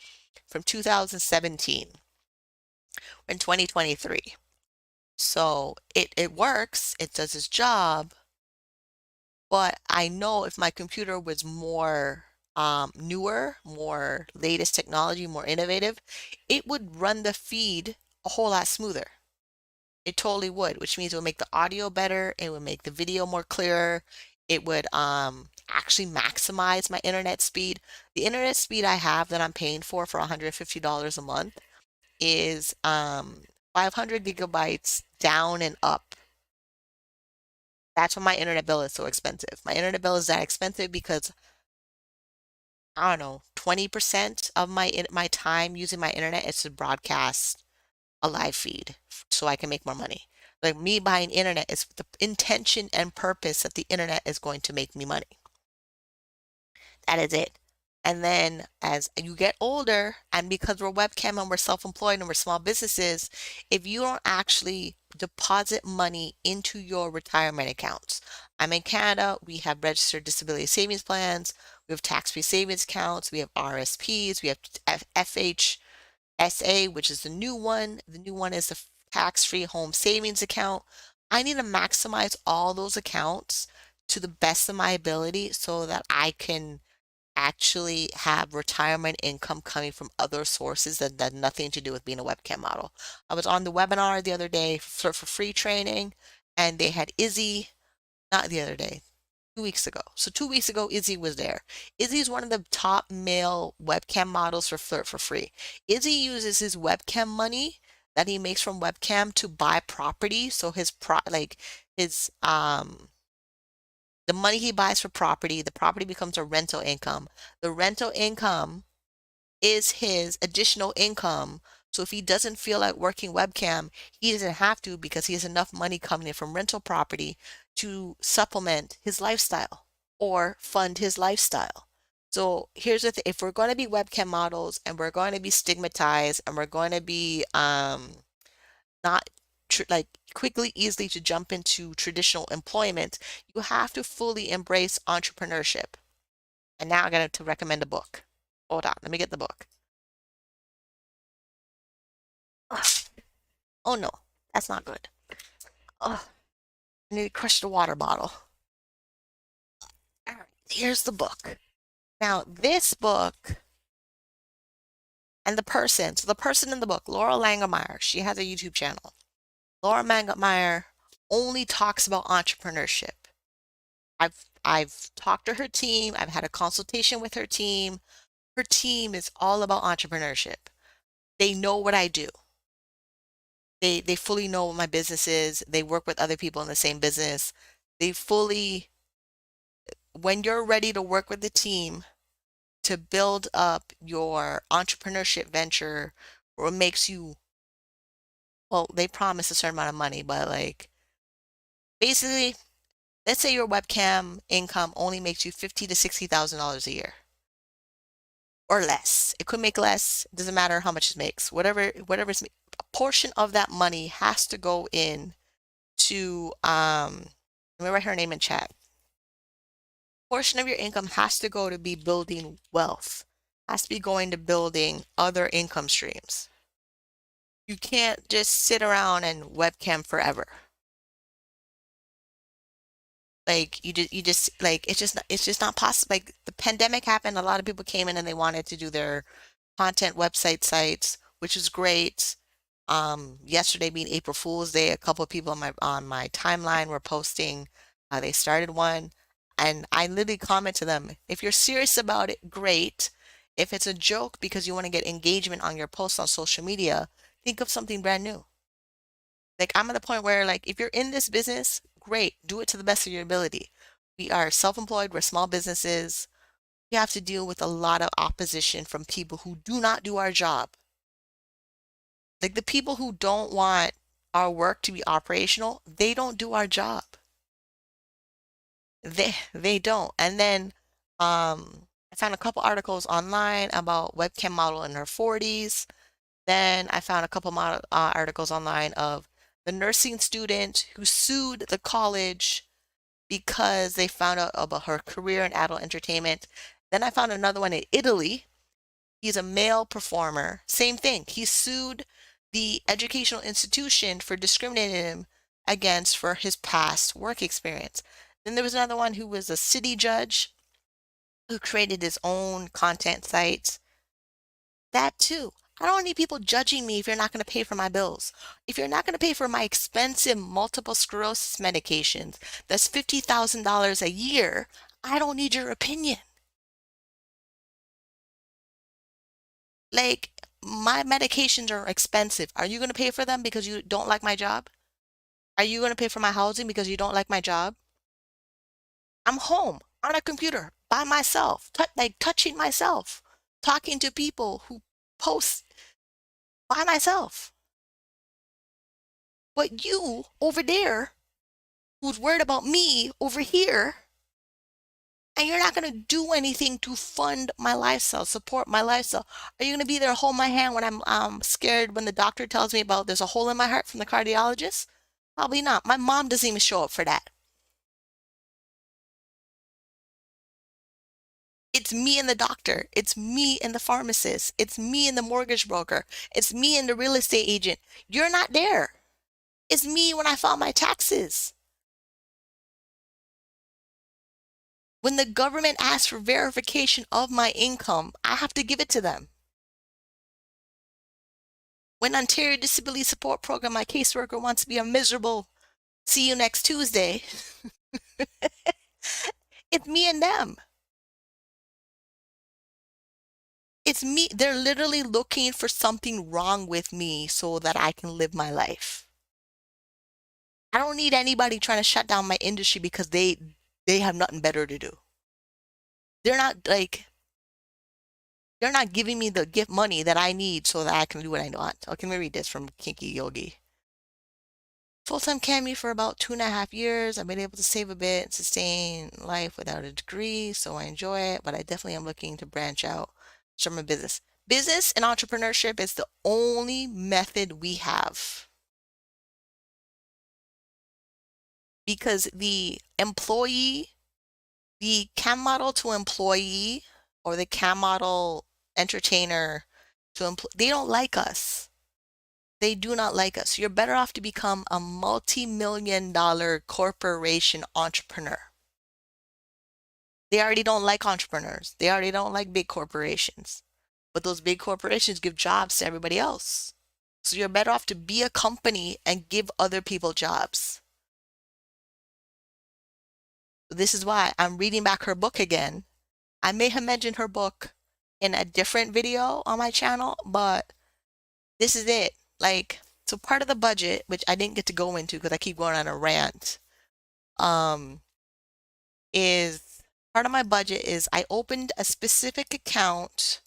from 2017 in 2023. So it works, it does its job, but I know if my computer was more newer, more latest technology, more innovative, it would run the feed a whole lot smoother. It totally would, which means it would make the audio better, it would make the video more clearer, it would actually maximize my internet speed. The internet speed I have that I'm paying for $150 a month is 500 gigabytes down and up. That's why my internet bill is so expensive. My internet bill is that expensive because I don't know, 20% of my time using my internet is to broadcast a live feed so I can make more money. Like me buying internet is the intention and purpose that the internet is going to make me money. That is it. And then as you get older, and because we're webcam and we're self-employed and we're small businesses, if you don't actually deposit money into your retirement accounts. I'm in Canada, we have registered disability savings plans, we have tax-free savings accounts, we have RSPs, we have FHSA, which is the new one. The new one is the tax-free home savings account. I need to maximize all those accounts to the best of my ability so that I can actually have retirement income coming from other sources that nothing to do with being a webcam model. I was on the webinar the other day for free training, and they had Izzy, not the other day, 2 weeks ago. So 2 weeks ago, Izzy was there. Izzy is one of the top male webcam models for Flirt for Free. Izzy uses his webcam money that he makes from webcam to buy property. So his the money he buys for property, the property becomes a rental income. The rental income is his additional income. So if he doesn't feel like working webcam, he doesn't have to because he has enough money coming in from rental property to supplement his lifestyle or fund his lifestyle. So here's the thing, if we're going to be webcam models and we're going to be stigmatized and we're going to be not like quickly, easily to jump into traditional employment, you have to fully embrace entrepreneurship. And now I got to recommend a book. Hold on, let me get the book. Ugh. Oh no, that's not good. Ugh. I need to crush the water bottle. All right, here's the book. Now, this book and so the person in the book, Laura Langemeyer, she has a YouTube channel. Laura Langemeyer only talks about entrepreneurship. I've talked to her team. I've had a consultation with her team. Her team is all about entrepreneurship. They know what I do. They fully know what my business is. They work with other people in the same business. They fully, when you're ready to work with the team to build up your entrepreneurship venture, or it makes you, well, they promise a certain amount of money, but like basically, let's say your webcam income only makes you $50,000 to $60,000 a year or less. It could make less. It doesn't matter how much it makes. Whatever a portion of that money has to go in to let me write her name in chat. Portion of your income has to go to be building wealth, has to be going to building other income streams. You can't just sit around and webcam forever. Like you just like it's just not possible. Like the pandemic happened, a lot of people came in and they wanted to do their content website sites, which is great. Yesterday being April Fool's Day, a couple of people on my timeline were posting they started one, and I literally comment to them, if you're serious about it, great. If it's a joke because you want to get engagement on your posts on social media, think of something brand new. Like I'm at the point where like if you're in this business, great, do it to the best of your ability. We are self-employed, we're small businesses. We have to deal with a lot of opposition from people who do not do our job. Like the people who don't want our work to be operational, they don't do our job. They don't. And then I found a couple articles online about webcam model in her 40s. Then I found a couple articles online of the nursing student who sued the college because they found out about her career in adult entertainment. Then I found another one in Italy. He's a male performer. Same thing. He sued the educational institution for discriminating him against for his past work experience. Then there was another one who was a city judge who created his own content sites. That too. I don't need people judging me if you're not going to pay for my bills. If you're not going to pay for my expensive multiple sclerosis medications, that's $50,000 a year, I don't need your opinion. Like, my medications are expensive. Are you going to pay for them because you don't like my job? Are you going to pay for my housing because you don't like my job? I'm home on a computer by myself, like touching myself, talking to people who post by myself. But you over there, who's worried about me over here, and you're not going to do anything to fund my lifestyle, support my lifestyle. Are you going to be there, hold my hand when I'm scared when the doctor tells me about there's a hole in my heart from the cardiologist? Probably not. My mom doesn't even show up for that. It's me and the doctor. It's me and the pharmacist. It's me and the mortgage broker. It's me and the real estate agent. You're not there. It's me when I file my taxes. When the government asks for verification of my income, I have to give it to them. When Ontario Disability Support Program, my caseworker wants to be a miserable, see you next Tuesday, it's me and them. It's me. They're literally looking for something wrong with me so that I can live my life. I don't need anybody trying to shut down my industry because they have nothing better to do. They're not like they're not giving me the gift money that I need so that I can do what I want. Okay, let me read this from Kinky Yogi. Full-time cammy for about 2.5 years. I've been able to save a bit and sustain life without a degree, so I enjoy it, but I definitely am looking to branch out from my business. Business and entrepreneurship is the only method we have because the cam model to employee or the cam model entertainer to employee, they don't like us. They do not like us. You're better off to become a multi-million-dollar corporation entrepreneur. They already don't like entrepreneurs. They already don't like big corporations. But those big corporations give jobs to everybody else. So you're better off to be a company and give other people jobs. This is why I'm reading back her book again. I may have mentioned her book in a different video on my channel, but this is it. Like, so part of the budget, which I didn't get to go into because I keep going on a rant, um, is part of my budget is I opened a specific account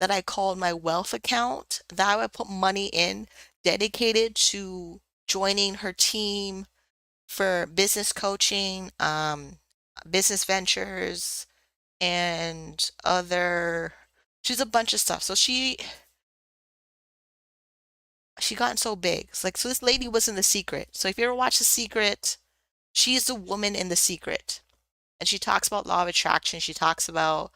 that I called my wealth account that I would put money in dedicated to joining her team for business coaching, business ventures, and other, she's a bunch of stuff. So she gotten so big. It's like, so this lady was in The Secret. So if you ever watch The Secret, she's the woman in The Secret. And she talks about law of attraction. She talks about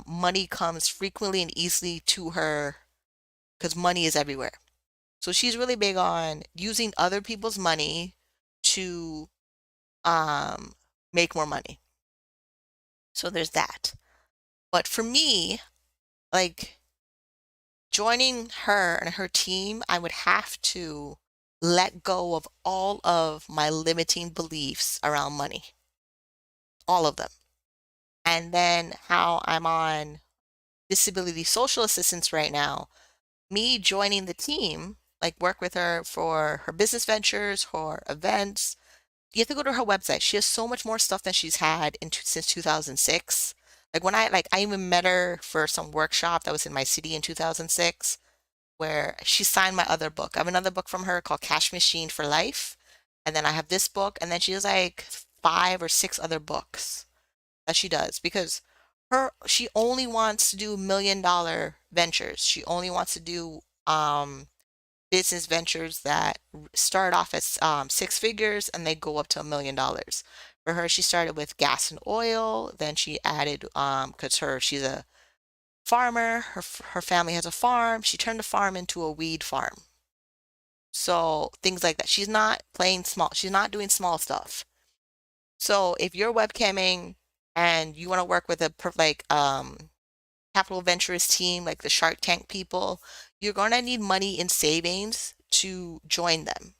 money comes frequently and easily to her because money is everywhere. So she's really big on using other people's money to um, make more money. So there's that. But for me, like joining her and her team, I would have to let go of all of my limiting beliefs around money, all of them. And then how I'm on disability social assistance right now, me joining the team, like work with her for her business ventures, her events. You have to go to her website. She has so much more stuff than she's had since 2006. Like when I even met her for some workshop that was in my city in 2006, where she signed my other book. I have another book from her called Cash Machine for Life. And then I have this book, and then she has like 5 or 6 other books that she does because she only wants to do $1 million ventures. She only wants to do business ventures that start off as 6 figures and they go up to $1 million. For her, she started with gas and oil. Then she added because she's a farmer. Her family has a farm. She turned the farm into a weed farm. So things like that. She's not playing small. She's not doing small stuff. So if you're webcamming and you want to work with a capital ventures team like the Shark Tank people, you're going to need money in savings to join them.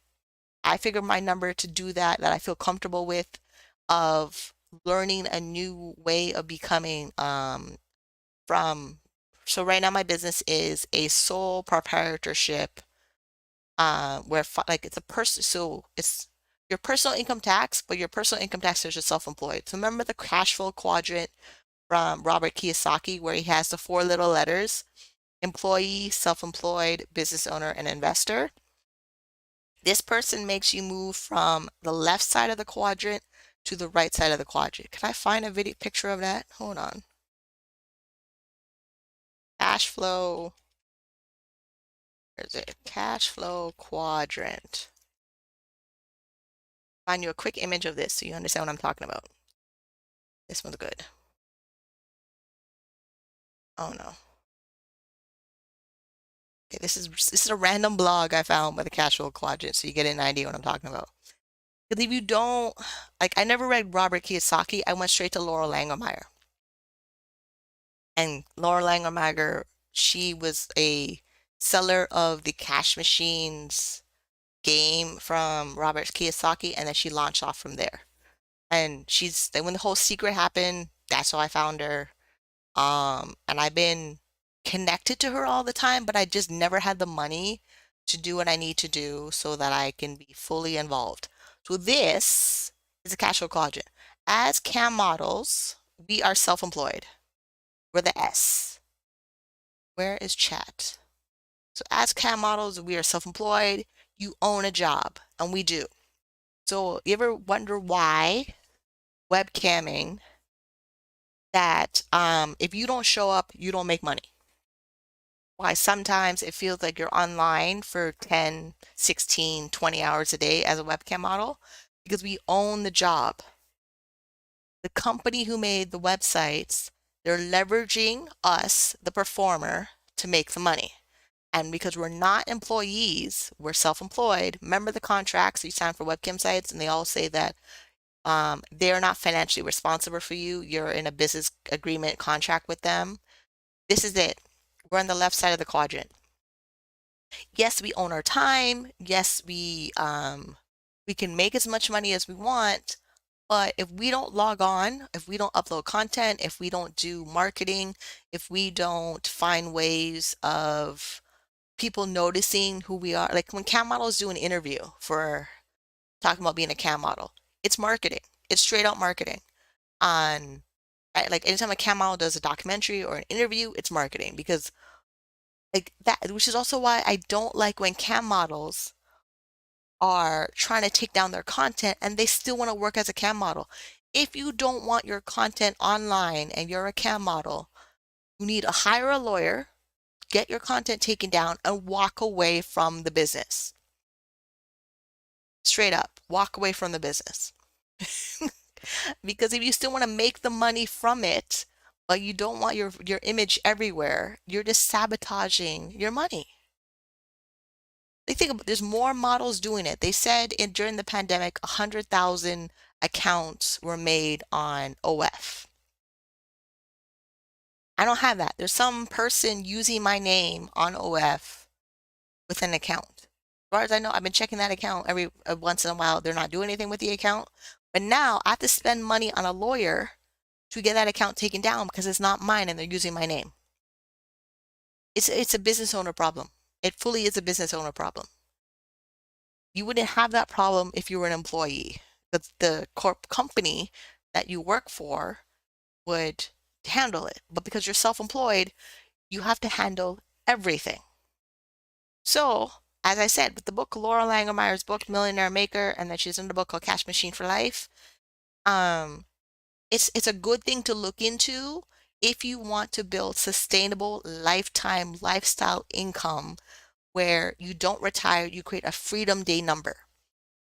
I figured my number to do that I feel comfortable with, of learning a new way of becoming from. So right now my business is a sole proprietorship, where like it's a person, so it's your personal income tax, but your personal income tax is just self-employed. So remember the cash flow quadrant from Robert Kiyosaki where he has the 4 little letters: employee, self-employed, business owner, and investor. This person makes you move from the left side of the quadrant to the right side of the quadrant. Can I find a video picture of that? Hold on. Cash flow. Where's it? Cash flow quadrant. Find you a quick image of this so you understand what I'm talking about. This one's good. Oh no. Okay, this is a random blog I found by the Casual Quadrant, so you get an idea what I'm talking about. Because if you don't, like, I never read Robert Kiyosaki. I went straight to Laura Langemeier. And Laura Langemeier, she was a seller of the cash machines game from Robert Kiyosaki, and then she launched off from there. And she's when the whole secret happened, that's how I found her. And I've been connected to her all the time, but I just never had the money to do what I need to do so that I can be fully involved. So this is a casual quadrant. As cam models, we are self-employed. We're the S. Where is chat? So as cam models, we are self-employed. You own a job, and we do. So you ever wonder why webcamming that if you don't show up, you don't make money? Why sometimes it feels like you're online for 10, 16, 20 hours a day as a webcam model? Because we own the job. The company who made the websites, they're leveraging us, the performer, to make the money. And because we're not employees, we're self-employed. Remember the contracts you sign for webcam sites, and they all say that they're not financially responsible for you. You're in a business agreement contract with them. This is it. We're on the left side of the quadrant. Yes, we own our time. Yes, we can make as much money as we want, but if we don't log on, if we don't upload content, if we don't do marketing, if we don't find ways of people noticing who we are, like when cam models do an interview for talking about being a cam model, it's marketing. It's straight out marketing. On like anytime a cam model does a documentary or an interview, it's marketing because like that, which is also why I don't like when cam models are trying to take down their content and they still want to work as a cam model. If you don't want your content online and you're a cam model, you need to hire a lawyer, get your content taken down, and walk away from the business. Straight up, walk away from the business. Because if you still want to make the money from it, but you don't want your image everywhere, you're just sabotaging your money. They think about, there's more models doing it. They said during the pandemic, 100,000 accounts were made on OF. I don't have that. There's some person using my name on OF with an account. As far as I know, I've been checking that account every once in a while. They're not doing anything with the account. But now I have to spend money on a lawyer to get that account taken down because it's not mine and they're using my name. It's a business owner problem. It fully is a business owner problem. You wouldn't have that problem if you were an employee. The company that you work for would handle it. But because you're self-employed, you have to handle everything. So, as I said, with the book, Laura Langemeyer's book, Millionaire Maker, and then she's in the book called Cash Machine for Life, it's a good thing to look into if you want to build sustainable lifetime lifestyle income where you don't retire, you create a freedom day number.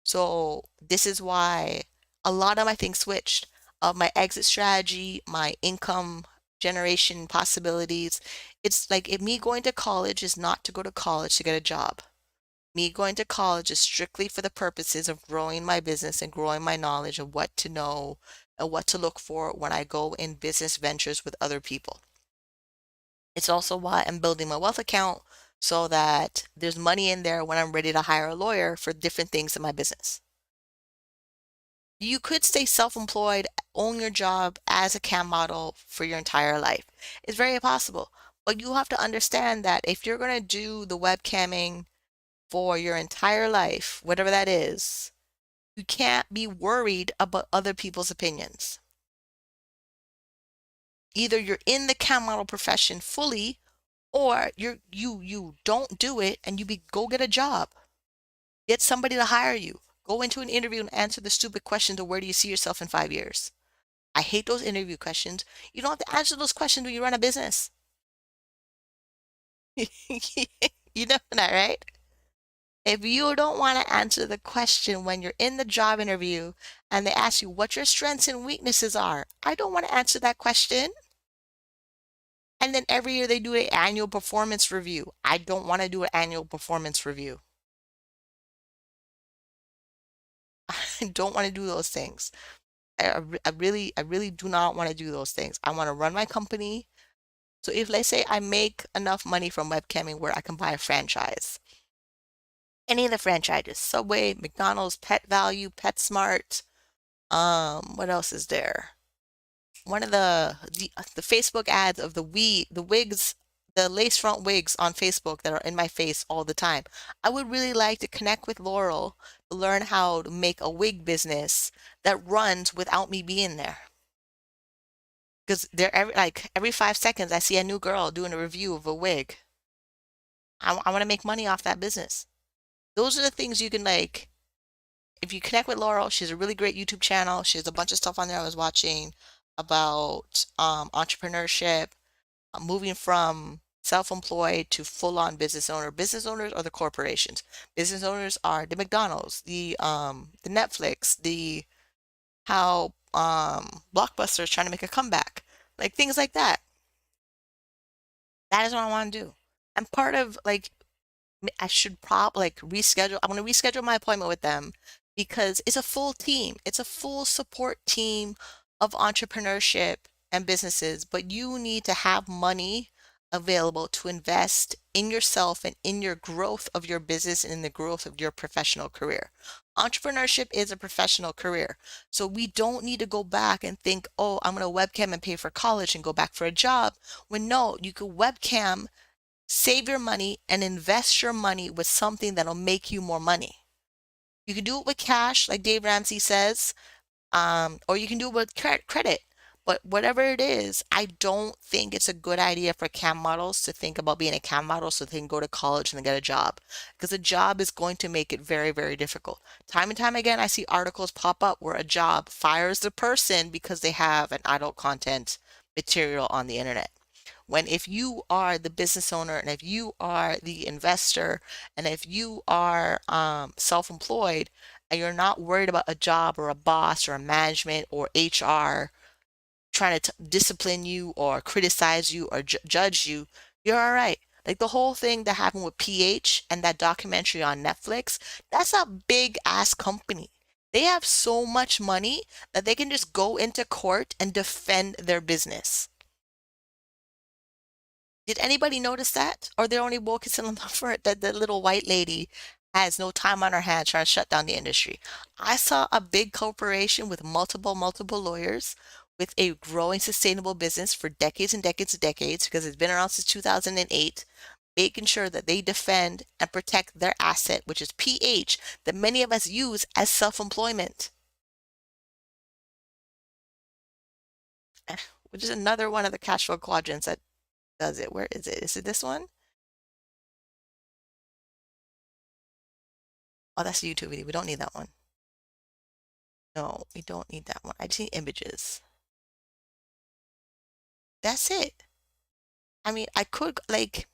So this is why a lot of my things switched. My exit strategy, my income generation possibilities. It's like if me going to college is not to go to college to get a job. Me going to college is strictly for the purposes of growing my business and growing my knowledge of what to know and what to look for when I go in business ventures with other people. It's also why I'm building my wealth account so that there's money in there when I'm ready to hire a lawyer for different things in my business. You could stay self-employed, own your job as a cam model for your entire life. It's very possible. But you have to understand that if you're going to do the webcamming for your entire life, whatever that is, you can't be worried about other people's opinions. Either you're in the cam model profession fully, or you don't do it and go get a job. Get somebody to hire you. Go into an interview and answer the stupid questions of where do you see yourself in 5 years. I hate those interview questions. You don't have to answer those questions when you run a business. You know that, right? If you don't want to answer the question when you're in the job interview and they ask you what your strengths and weaknesses are, I don't want to answer that question. And then every year they do an annual performance review. I don't want to do an annual performance review. I don't want to do those things. I really do not want to do those things. I want to run my company. So if let's say I make enough money from webcamming where I can buy a franchise, any of the franchises, Subway, McDonald's, Pet Value, PetSmart, what else is there? One of the Facebook ads of the wigs, the lace front wigs on Facebook that are in my face all the time. I would really like to connect with Laurel to learn how to make a wig business that runs without me being there. Because every 5 seconds I see a new girl doing a review of a wig. I want to make money off that business. Those are the things you can like. If you connect with Laurel, she has a really great YouTube channel. She has a bunch of stuff on there I was watching about entrepreneurship, moving from self-employed to full-on business owner. Business owners are the corporations. Business owners are the McDonald's, the Netflix, the how Blockbuster is trying to make a comeback, like things like that. That is what I want to do. I'm part of like I should like reschedule. I'm going to reschedule my appointment with them because it's a full team. It's a full support team of entrepreneurship and businesses, but you need to have money available to invest in yourself and in your growth of your business and in the growth of your professional career. Entrepreneurship is a professional career. So we don't need to go back and think, oh, I'm going to webcam and pay for college and go back for a job. When no, you could webcam, save your money, and invest your money with something that'll make you more money. You can do it with cash, like Dave Ramsey says, or you can do it with credit. But whatever it is, I don't think it's a good idea for cam models to think about being a cam model so they can go to college and then get a job. Because a job is going to make it very, very difficult. Time and time again, I see articles pop up where a job fires the person because they have an adult content material on the internet. When if you are the business owner and if you are the investor and if you are self-employed and you're not worried about a job or a boss or a management or HR trying to discipline you or criticize you or judge you, you're all right. Like the whole thing that happened with PH and that documentary on Netflix, that's a big ass company. They have so much money that they can just go into court and defend their business. Did anybody notice that? Or they're only focusing on that the little white lady has no time on her hands trying to shut down the industry. I saw a big corporation with multiple lawyers with a growing sustainable business for decades and decades and decades because it's been around since 2008, making sure that they defend and protect their asset, which is PH, that many of us use as self-employment. Which is another one of the cash flow quadrants that does it. Where is it? Is it this one? Oh, that's a YouTube video. We don't need that one. No, we don't need that one. I just need images. That's it. I mean, I could like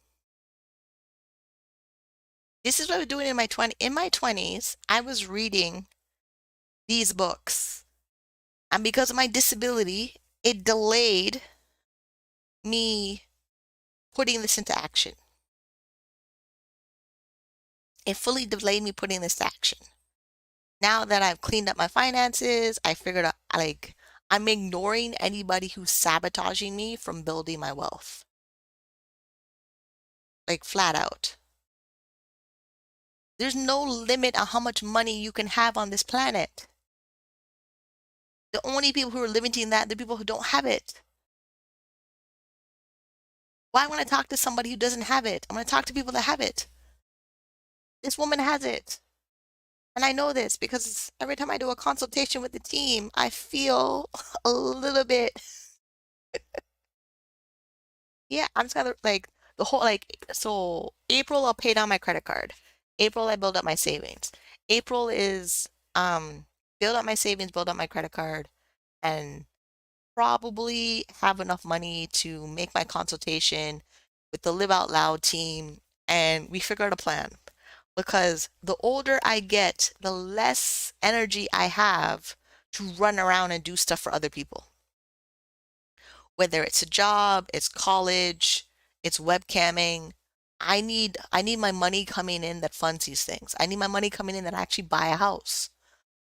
this is what I was doing in my 20s. I was reading these books. And because of my disability, it delayed me putting this into action. It fully delayed me putting this to action. Now that I've cleaned up my finances, I figured out like I'm ignoring anybody who's sabotaging me from building my wealth. Like flat out. There's no limit on how much money you can have on this planet. The only people who are limiting that are the people who don't have it. Why want to talk to somebody who doesn't have it? I'm going to talk to people that have it. This woman has it. And I know this because every time I do a consultation with the team, I feel a little bit, yeah, I'm just gonna like the whole so April I'll pay down my credit card. April I build up my savings. April is build up my savings, build up my credit card, and probably have enough money to make my consultation with the Live Out Loud team and we figure out a plan. Because the older I get, the less energy I have to run around and do stuff for other people. Whether it's a job, it's college, it's webcamming. I need my money coming in that funds these things. I need my money coming in that I actually buy a house.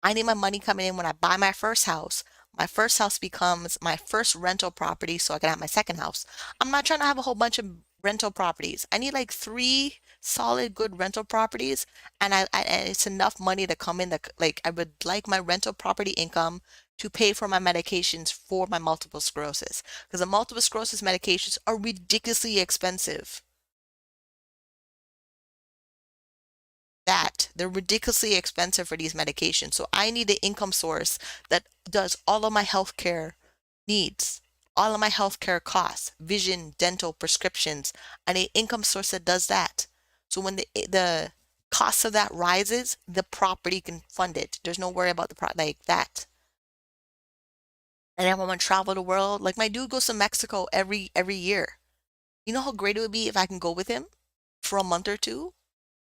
I need my money coming in when I buy my first house. My first house becomes my first rental property so I can have my second house. I'm not trying to have a whole bunch of rental properties. I need like three solid good rental properties, and and it's enough money to come in that like I would like my rental property income to pay for my medications for my multiple sclerosis, because the multiple sclerosis medications are ridiculously expensive. That they're ridiculously expensive for these medications. So I need an income source that does all of my healthcare needs, all of my healthcare costs, vision, dental, prescriptions. I need an income source that does that. So when the cost of that rises, the property can fund it. There's no worry about the like that. And then when I travel the world, like my dude goes to Mexico every year. You know how great it would be if I can go with him for a month or two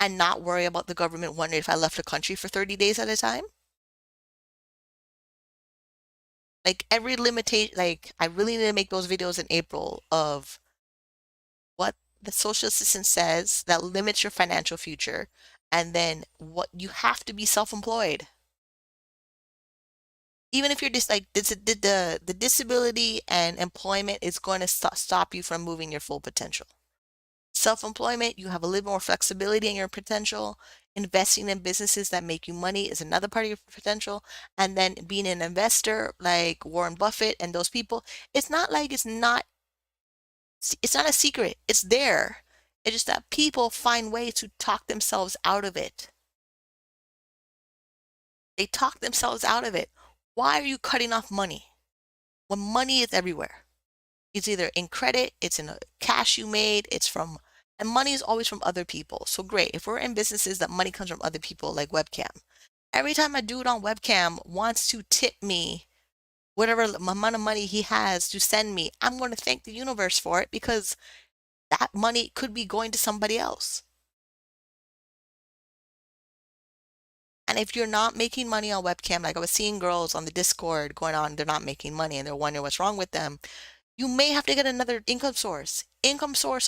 and not worry about the government wondering if I left the country for 30 days at a time? Like every limitation, like I really need to make those videos in April of what the social assistance says that limits your financial future, and then what you have to be self-employed. Even if you're just like the disability and employment is going to stop you from moving your full potential. Self-employment, you have a little more flexibility in your potential. Investing in businesses that make you money is another part of your potential. And then being an investor like Warren Buffett and those people, it's not like it's not a secret. It's there. It's just that people find ways to talk themselves out of it. They talk themselves out of it. Why are you cutting off money when money is everywhere? It's either in credit, it's in a cash you made, it's from, and money is always from other people. So great. If we're in businesses that money comes from other people, like webcam, every time a dude on webcam wants to tip me whatever amount of money he has to send me, I'm going to thank the universe for it because that money could be going to somebody else. And if you're not making money on webcam, like I was seeing girls on the Discord going on, they're not making money and they're wondering what's wrong with them. You may have to get another income source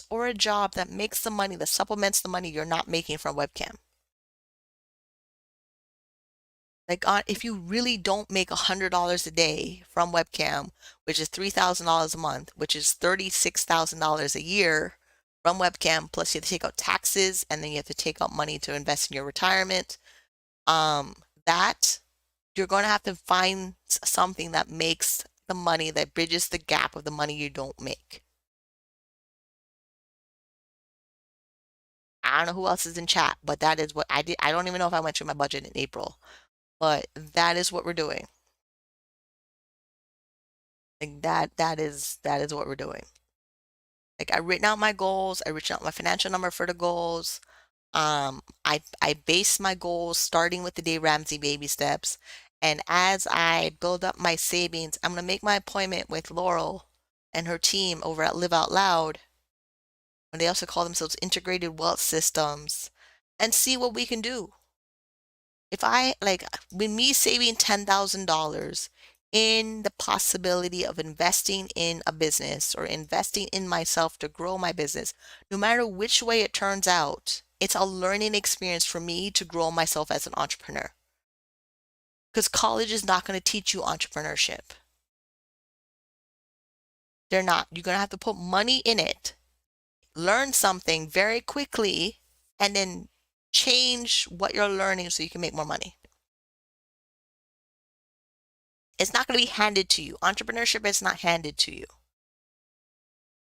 or a job that makes the money, that supplements the money you're not making from webcam. Like if you really don't make $100 a day from webcam, which is $3,000 a month, which is $36,000 a year from webcam, plus you have to take out taxes and then you have to take out money to invest in your retirement. That you're going to have to find something that makes the money that bridges the gap of the money you don't make. I don't know who else is in chat, but that is what I did. I don't even know if I went through my budget in April, but that is what we're doing. Like that is what we're doing. Like I written out my goals, I written out my financial number for the goals. I base my goals starting with the Dave Ramsey baby steps. And as I build up my savings, I'm gonna make my appointment with Laurel and her team over at Live Out Loud, and they also call themselves Integrated Wealth Systems, and see what we can do. If I like with me saving $10,000 in the possibility of investing in a business or investing in myself to grow my business, no matter which way it turns out, it's a learning experience for me to grow myself as an entrepreneur. Because college is not going to teach you entrepreneurship. They're not. You're going to have to put money in it, learn something very quickly, and then change what you're learning so you can make more money. It's not going to be handed to you. Entrepreneurship is not handed to you.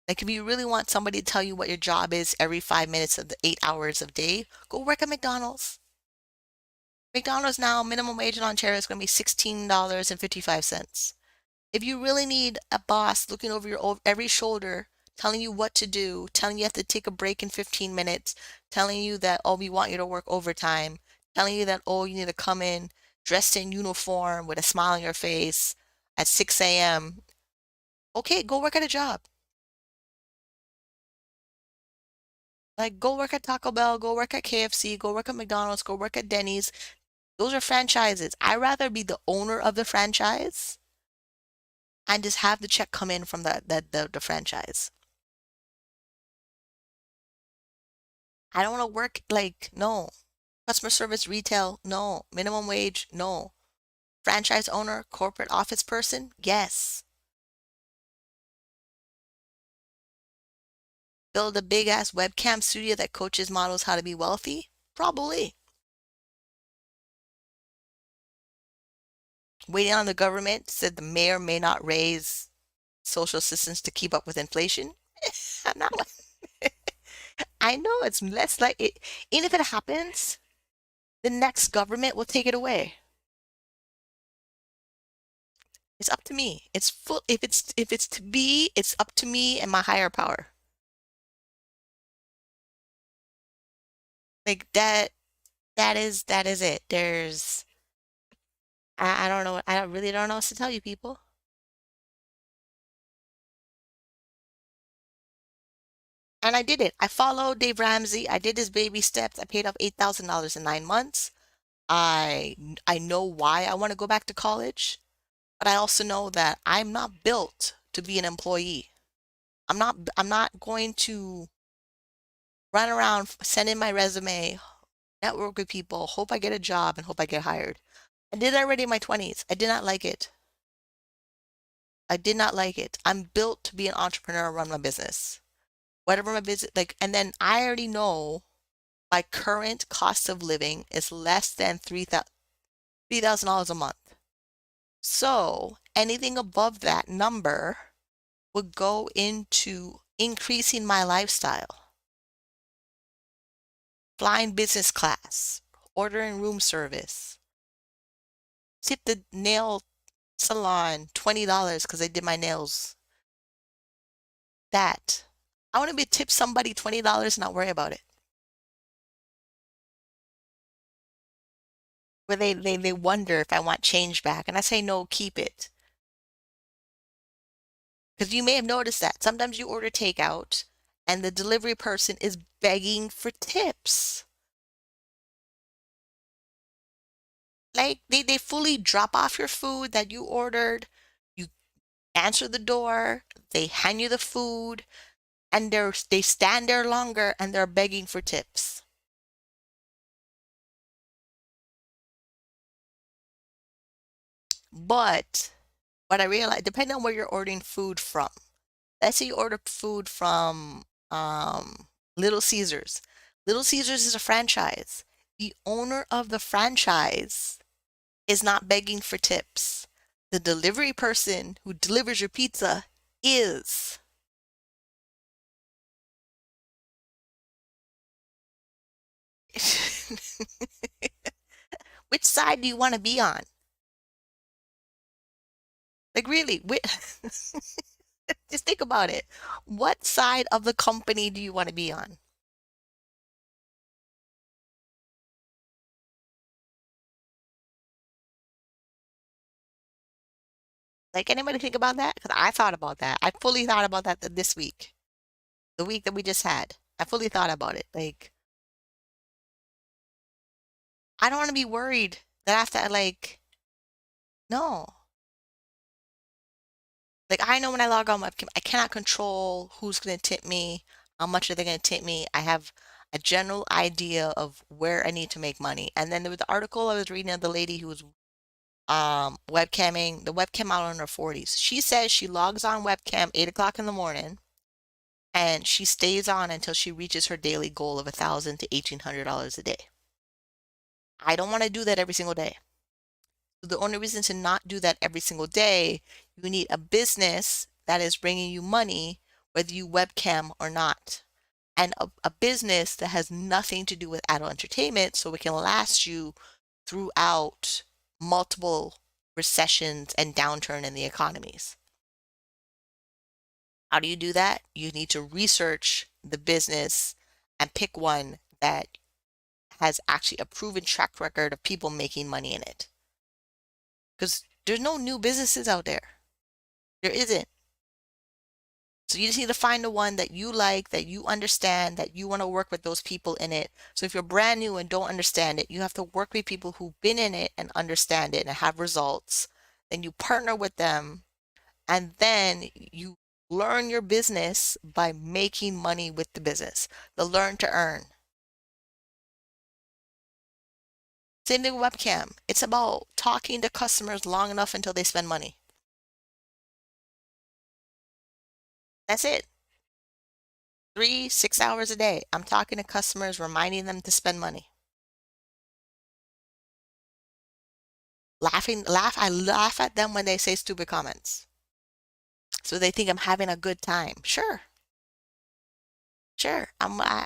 Like if you really want somebody to tell you what your job is every 5 minutes of the 8 hours of day, go work at McDonald's. McDonald's now, minimum wage in Ontario is going to be $16.55. If you really need a boss looking over your every shoulder, telling you what to do, telling you have to take a break in 15 minutes, telling you that, oh, we want you to work overtime, telling you that, oh, you need to come in dressed in uniform with a smile on your face at 6 a.m. Okay, go work at a job. Like, go work at Taco Bell, go work at KFC, go work at McDonald's, go work at Denny's. Those are franchises. I'd rather be the owner of the franchise and just have the check come in from the franchise. I don't want to work like, no. Customer service, retail, no. Minimum wage, no. Franchise owner, corporate office person, yes. Build a big ass webcam studio that coaches models how to be wealthy? Probably. Waiting on the government said the may or may not raise social assistance to keep up with inflation. I'm not. I know it's less like it. Even if it happens, the next government will take it away. It's up to me. It's full. If it's to be, it's up to me and my higher power. Like that. That is it. I don't know. I really don't know what to tell you, people. And I did it. I followed Dave Ramsey. I did his baby steps. I paid off $8,000 in 9 months. I know why I want to go back to college, but I also know that I'm not built to be an employee. I'm not going to run around, send in my resume, network with people, hope I get a job and hope I get hired. I did that already in my 20s. I did not like it. I did not like it. I'm built to be an entrepreneur, run my business. Whatever my business like, and then I already know my current cost of living is less than $3,000 a month. So anything above that number would go into increasing my lifestyle, flying business class, ordering room service, tip the nail salon $20 because I did my nails. That. I want to be tip somebody $20 and not worry about it. Where they wonder if I want change back. And I say, no, keep it. Because you may have noticed that sometimes you order takeout and the delivery person is begging for tips. Like they fully drop off your food that you ordered, you answer the door, they hand you the food, and they stand there longer and they're begging for tips. But what I realized, depending on where you're ordering food from, let's say you order food from Little Caesars. Little Caesars is a franchise. The owner of the franchise is not begging for tips. The delivery person who delivers your pizza is. Which side do you want to be on? Like, really, just think about it. What side of the company do you want to be on? Like, anybody think about that? Because I thought about that. I fully thought about that this week, the week that we just had. I fully thought about it. Like, I don't want to be worried that after, like, no. Like, I know when I log on webcam, I cannot control who's going to tip me, how much are they going to tip me. I have a general idea of where I need to make money. And then there was the article I was reading of the lady who was webcamming, the webcam model in her 40s. She says she logs on webcam 8 o'clock in the morning and she stays on until she reaches her daily goal of $1,000 to $1,800 a day. I don't want to do that every single day. So the only reason to not do that every single day, you need a business that is bringing you money, whether you webcam or not. And a business that has nothing to do with adult entertainment so it can last you throughout multiple recessions and downturn in the economies. How do you do that? You need to research the business and pick one that has actually a proven track record of people making money in it. Because there's no new businesses out there. There isn't. So you just need to find the one that you like, that you understand, that you want to work with those people in it. So if you're brand new and don't understand it, you have to work with people who've been in it and understand it and have results. Then you partner with them And then you learn your business by making money with the business, the learn to earn. Same thing with webcam. It's about talking to customers long enough until they spend money. That's it. 6 hours a day. I'm talking to customers, reminding them to spend money. I laugh at them when they say stupid comments. So they think I'm having a good time. Sure, sure.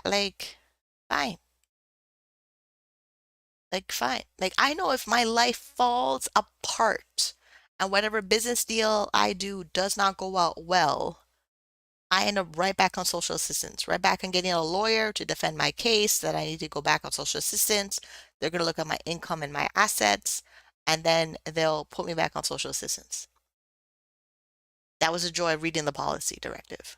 Like, fine. Like, fine. Like, I know if my life falls apart and whatever business deal I do does not go out well, I end up right back on social assistance, right back on getting a lawyer to defend my case that I need to go back on social assistance. They're going to look at my income and my assets, and then they'll put me back on social assistance. That was a joy of reading the policy directive.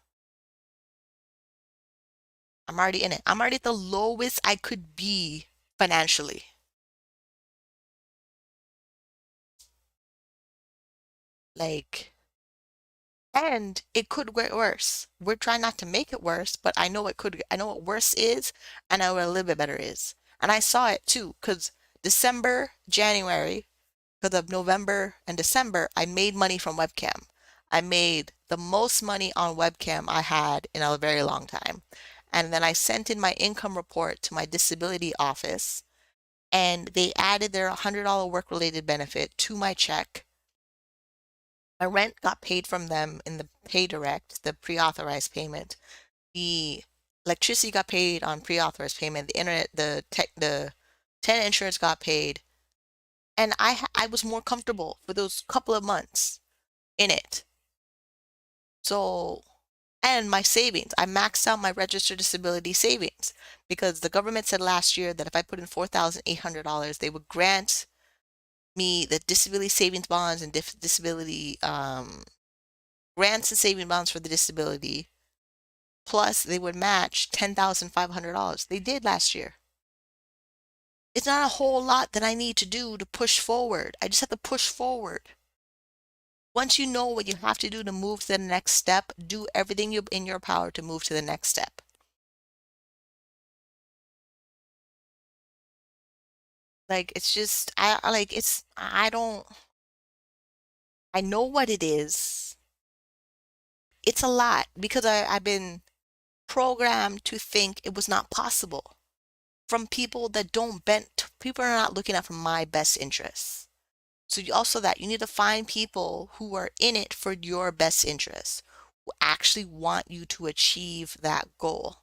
I'm already in it. I'm already at the lowest I could be financially. Like, and it could get worse. We're trying not to make it worse, but I know what worse is, and I know what a little bit better is. And I saw it too, because December, January, because of November and December, I made money from webcam. I made the most money on webcam I had in a very long time. And then I sent in my income report to my disability office, and they added their $100 work-related benefit to my check. My rent got paid from them in the pay direct, the pre-authorized payment. The electricity got paid on pre-authorized payment. The internet, the tenant insurance got paid. And I was more comfortable for those couple of months in it. So, and my savings, I maxed out my registered disability savings because the government said last year that if I put in $4,800, they would grant me the disability savings bonds and disability grants and saving bonds for the disability. Plus, they would match $10,500. They did last year. It's not a whole lot that I need to do to push forward. I just have to push forward. Once you know what you have to do to move to the next step, do everything in your power to move to the next step. Like, it's just, I don't, I know what it is. It's a lot because I've been programmed to think it was not possible from people that don't bend, people are not looking out for my best interests. So you also that you need to find people who are in it for your best interests, who actually want you to achieve that goal.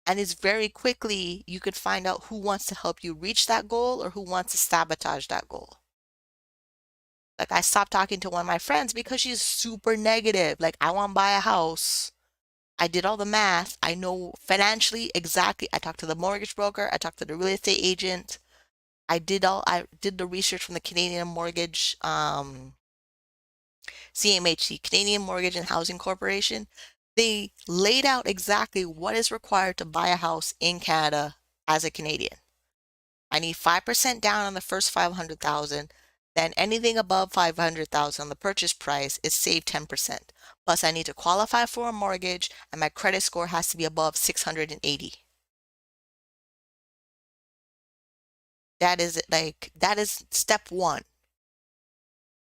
And it's very quickly you could find out who wants to help you reach that goal or who wants to sabotage that goal. Like I stopped talking to one of my friends because she's super negative. Like I want to buy a house. I did all the math. I know financially exactly. I talked to the mortgage broker. I talked to the real estate agent. I did the research from the Canadian Mortgage, CMHC, Canadian Mortgage and Housing Corporation. They laid out exactly what is required to buy a house in Canada as a Canadian. I need 5% down on the first 500,000. Then anything above 500,000 on the purchase price is saved 10%. Plus I need to qualify for a mortgage and my credit score has to be above 680. That is step one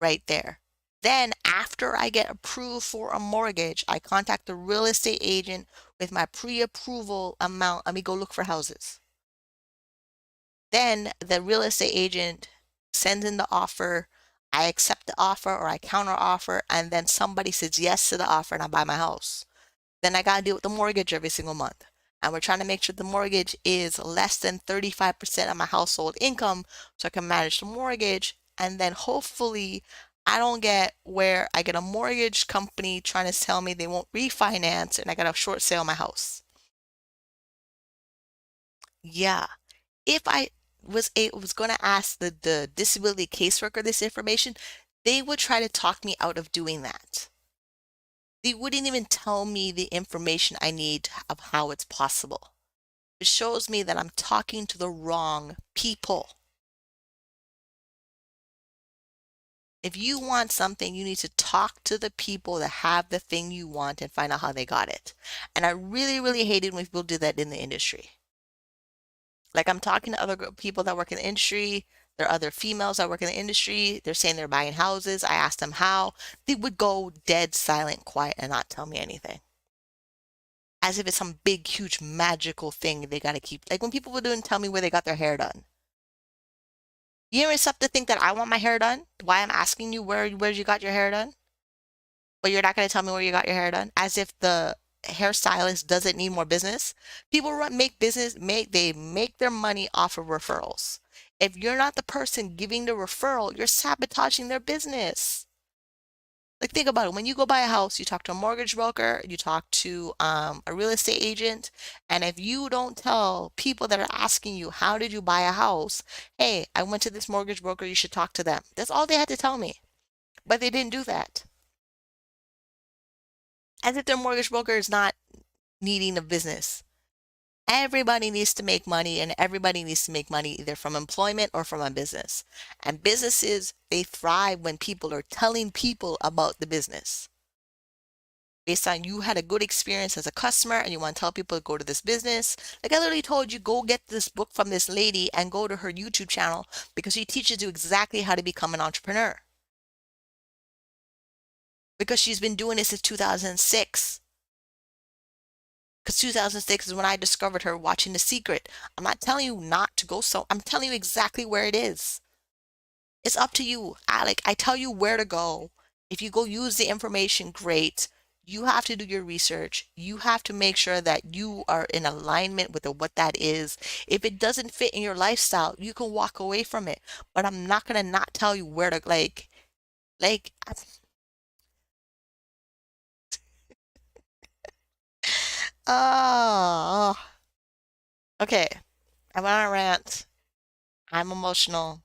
right there. Then after I get approved for a mortgage, I contact the real estate agent with my pre-approval amount. Let me go look for houses. Then the real estate agent sends in the offer. I accept the offer or I counter offer, and then somebody says yes to the offer and I buy my house. Then I got to deal with the mortgage every single month. And we're trying to make sure the mortgage is less than 35% of my household income so I can manage the mortgage. And then hopefully I don't get where I get a mortgage company trying to tell me they won't refinance and I got to short sale my house. Yeah. If I was going to ask the disability caseworker this information, they would try to talk me out of doing that. They wouldn't even tell me the information I need of how it's possible. It shows me that I'm talking to the wrong people. If you want something, you need to talk to the people that have the thing you want and find out how they got it. And I really, really hated when people do that in the industry. Like I'm talking to other people that work in the industry. There are other females that work in the industry. They're saying they're buying houses. I asked them how. They would go dead silent, quiet, and not tell me anything. As if it's some big, huge, magical thing they got to keep. Like when people would do and tell me where they got their hair done. You ever stop to think that I want my hair done? Why I'm asking you where you got your hair done? But you're not going to tell me where you got your hair done? As if the hairstylist doesn't need more business. People make business, they make their money off of referrals. If you're not the person giving the referral, you're sabotaging their business. Like think about it. When you go buy a house, you talk to a mortgage broker, you talk to a real estate agent, and if you don't tell people that are asking you, how did you buy a house? Hey, I went to this mortgage broker, you should talk to them. That's all they had to tell me. But they didn't do that. As if their mortgage broker is not needing a business. Everybody needs to make money, and everybody needs to make money either from employment or from a business. And businesses, they thrive when people are telling people about the business. Based on you had a good experience as a customer and you want to tell people to go to this business. Like I literally told you, go get this book from this lady and go to her YouTube channel because she teaches you exactly how to become an entrepreneur. Because she's been doing this since 2006. Because 2006 is when I discovered her watching The Secret. I'm not telling you not to go, so I'm telling you exactly where it is. It's up to you. I tell you where to go. If you go use the information, great. You have to do your research. You have to make sure that you are in alignment with what that is. If it doesn't fit in your lifestyle, you can walk away from it. But I'm not gonna not tell you where to like. Oh, okay. I went on a rant. I'm emotional.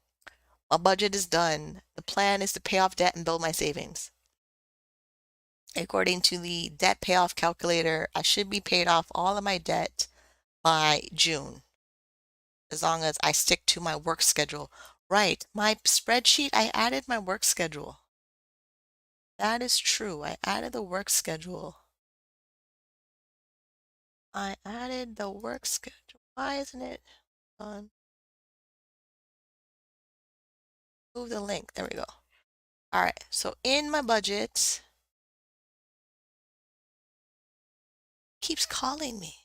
My budget is done. The plan is to pay off debt and build my savings. According to the debt payoff calculator, I should be paid off all of my debt by June, as long as I stick to my work schedule. Right, my spreadsheet, I added my work schedule. That is true. I added the work schedule. I added the work schedule. Why isn't it on? Move the link. There we go. All right, so in my budget, keeps calling me.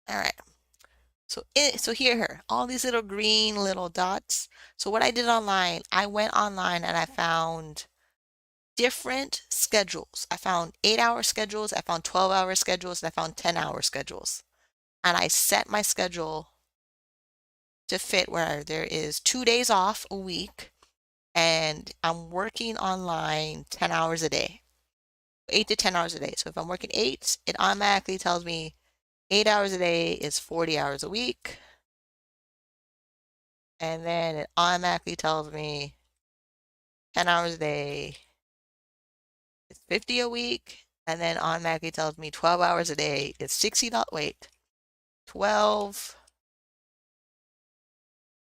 All right. So here, all these little green little dots. So what I did online, I went online and I found different schedules. I found 8-hour schedules, I found 12-hour schedules, and I found 10-hour schedules. And I set my schedule to fit where there is 2 days off a week and I'm working online 10 hours a day, 8 to 10 hours a day. So if I'm working 8, it automatically tells me 8 hours a day is 40 hours a week. And then it automatically tells me 10 hours a day is 50 a week. And then automatically tells me 12 hours a day is $60. Wait, 12,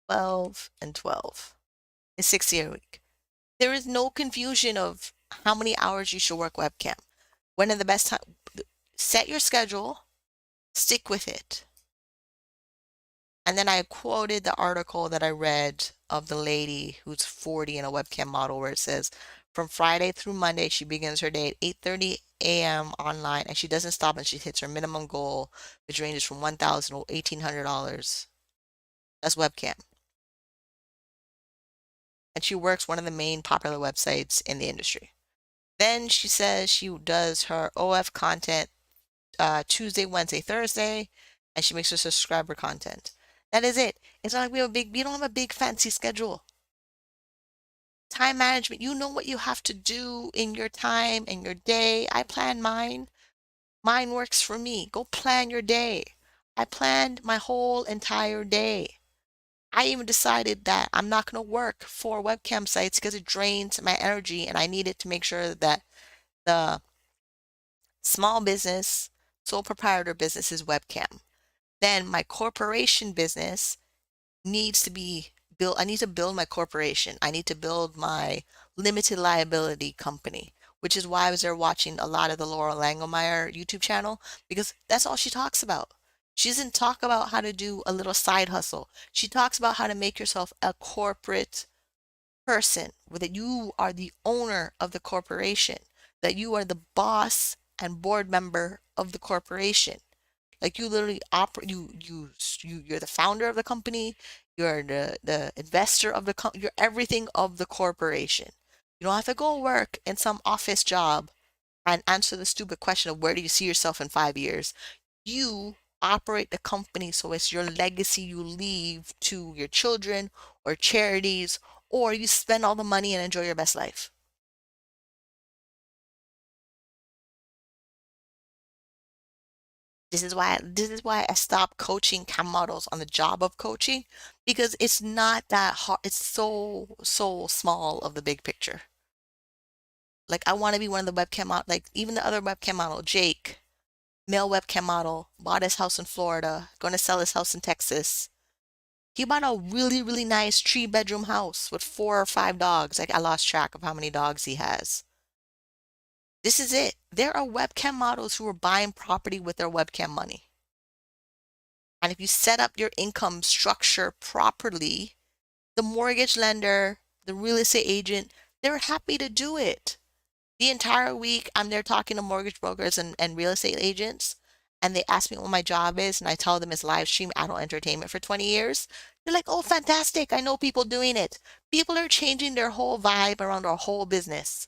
12, and 12 is 60 a week. There is no confusion of how many hours you should work webcam. When are the best time? Set your schedule, stick with it. And then I quoted the article that I read of the lady who's 40 in a webcam model where it says, from Friday through Monday, she begins her day at 8:30 a.m. online and she doesn't stop and she hits her minimum goal, which ranges from $1,000 to $1,800. That's webcam. And she works one of the main popular websites in the industry. Then she says she does her OF content Tuesday, Wednesday, Thursday, and she makes her subscriber content. That is it. It's not like we don't have a big fancy schedule. Time management, you know what you have to do in your time and your day. I plan mine. Mine works for me. Go plan your day. I planned my whole entire day. I even decided that I'm not going to work for webcam sites because it drains my energy and I needed to make sure that the small business, sole proprietor business is webcam. Then my corporation business needs to be I need to build my corporation. I need to build my limited liability company, which is why I was there watching a lot of the Laura Langemeyer YouTube channel because that's all she talks about. She doesn't talk about how to do a little side hustle. She talks about how to make yourself a corporate person, that you are the owner of the corporation, that you are the boss and board member of the corporation. Like you literally operate, you're the founder of the company, you're the investor of the company, you're everything of the corporation. You don't have to go work in some office job and answer the stupid question of where do you see yourself in 5 years. You operate the company so it's your legacy you leave to your children or charities, or you spend all the money and enjoy your best life. This is why I stopped coaching cam models on the job of coaching because it's not that hard. It's so small of the big picture. Like I want to be one of the webcam model, like even the other webcam model, Jake, male webcam model, bought his house in Florida, going to sell his house in Texas. He bought a really nice 3-bedroom house with 4 or 5 dogs. Like I lost track of how many dogs he has. This is it. There are webcam models who are buying property with their webcam money. And if you set up your income structure properly, the mortgage lender, the real estate agent, they're happy to do it. The entire week, I'm there talking to mortgage brokers and real estate agents, and they ask me what my job is, and I tell them it's live stream adult entertainment for 20 years. They're like, oh, fantastic. I know people doing it. People are changing their whole vibe around our whole business.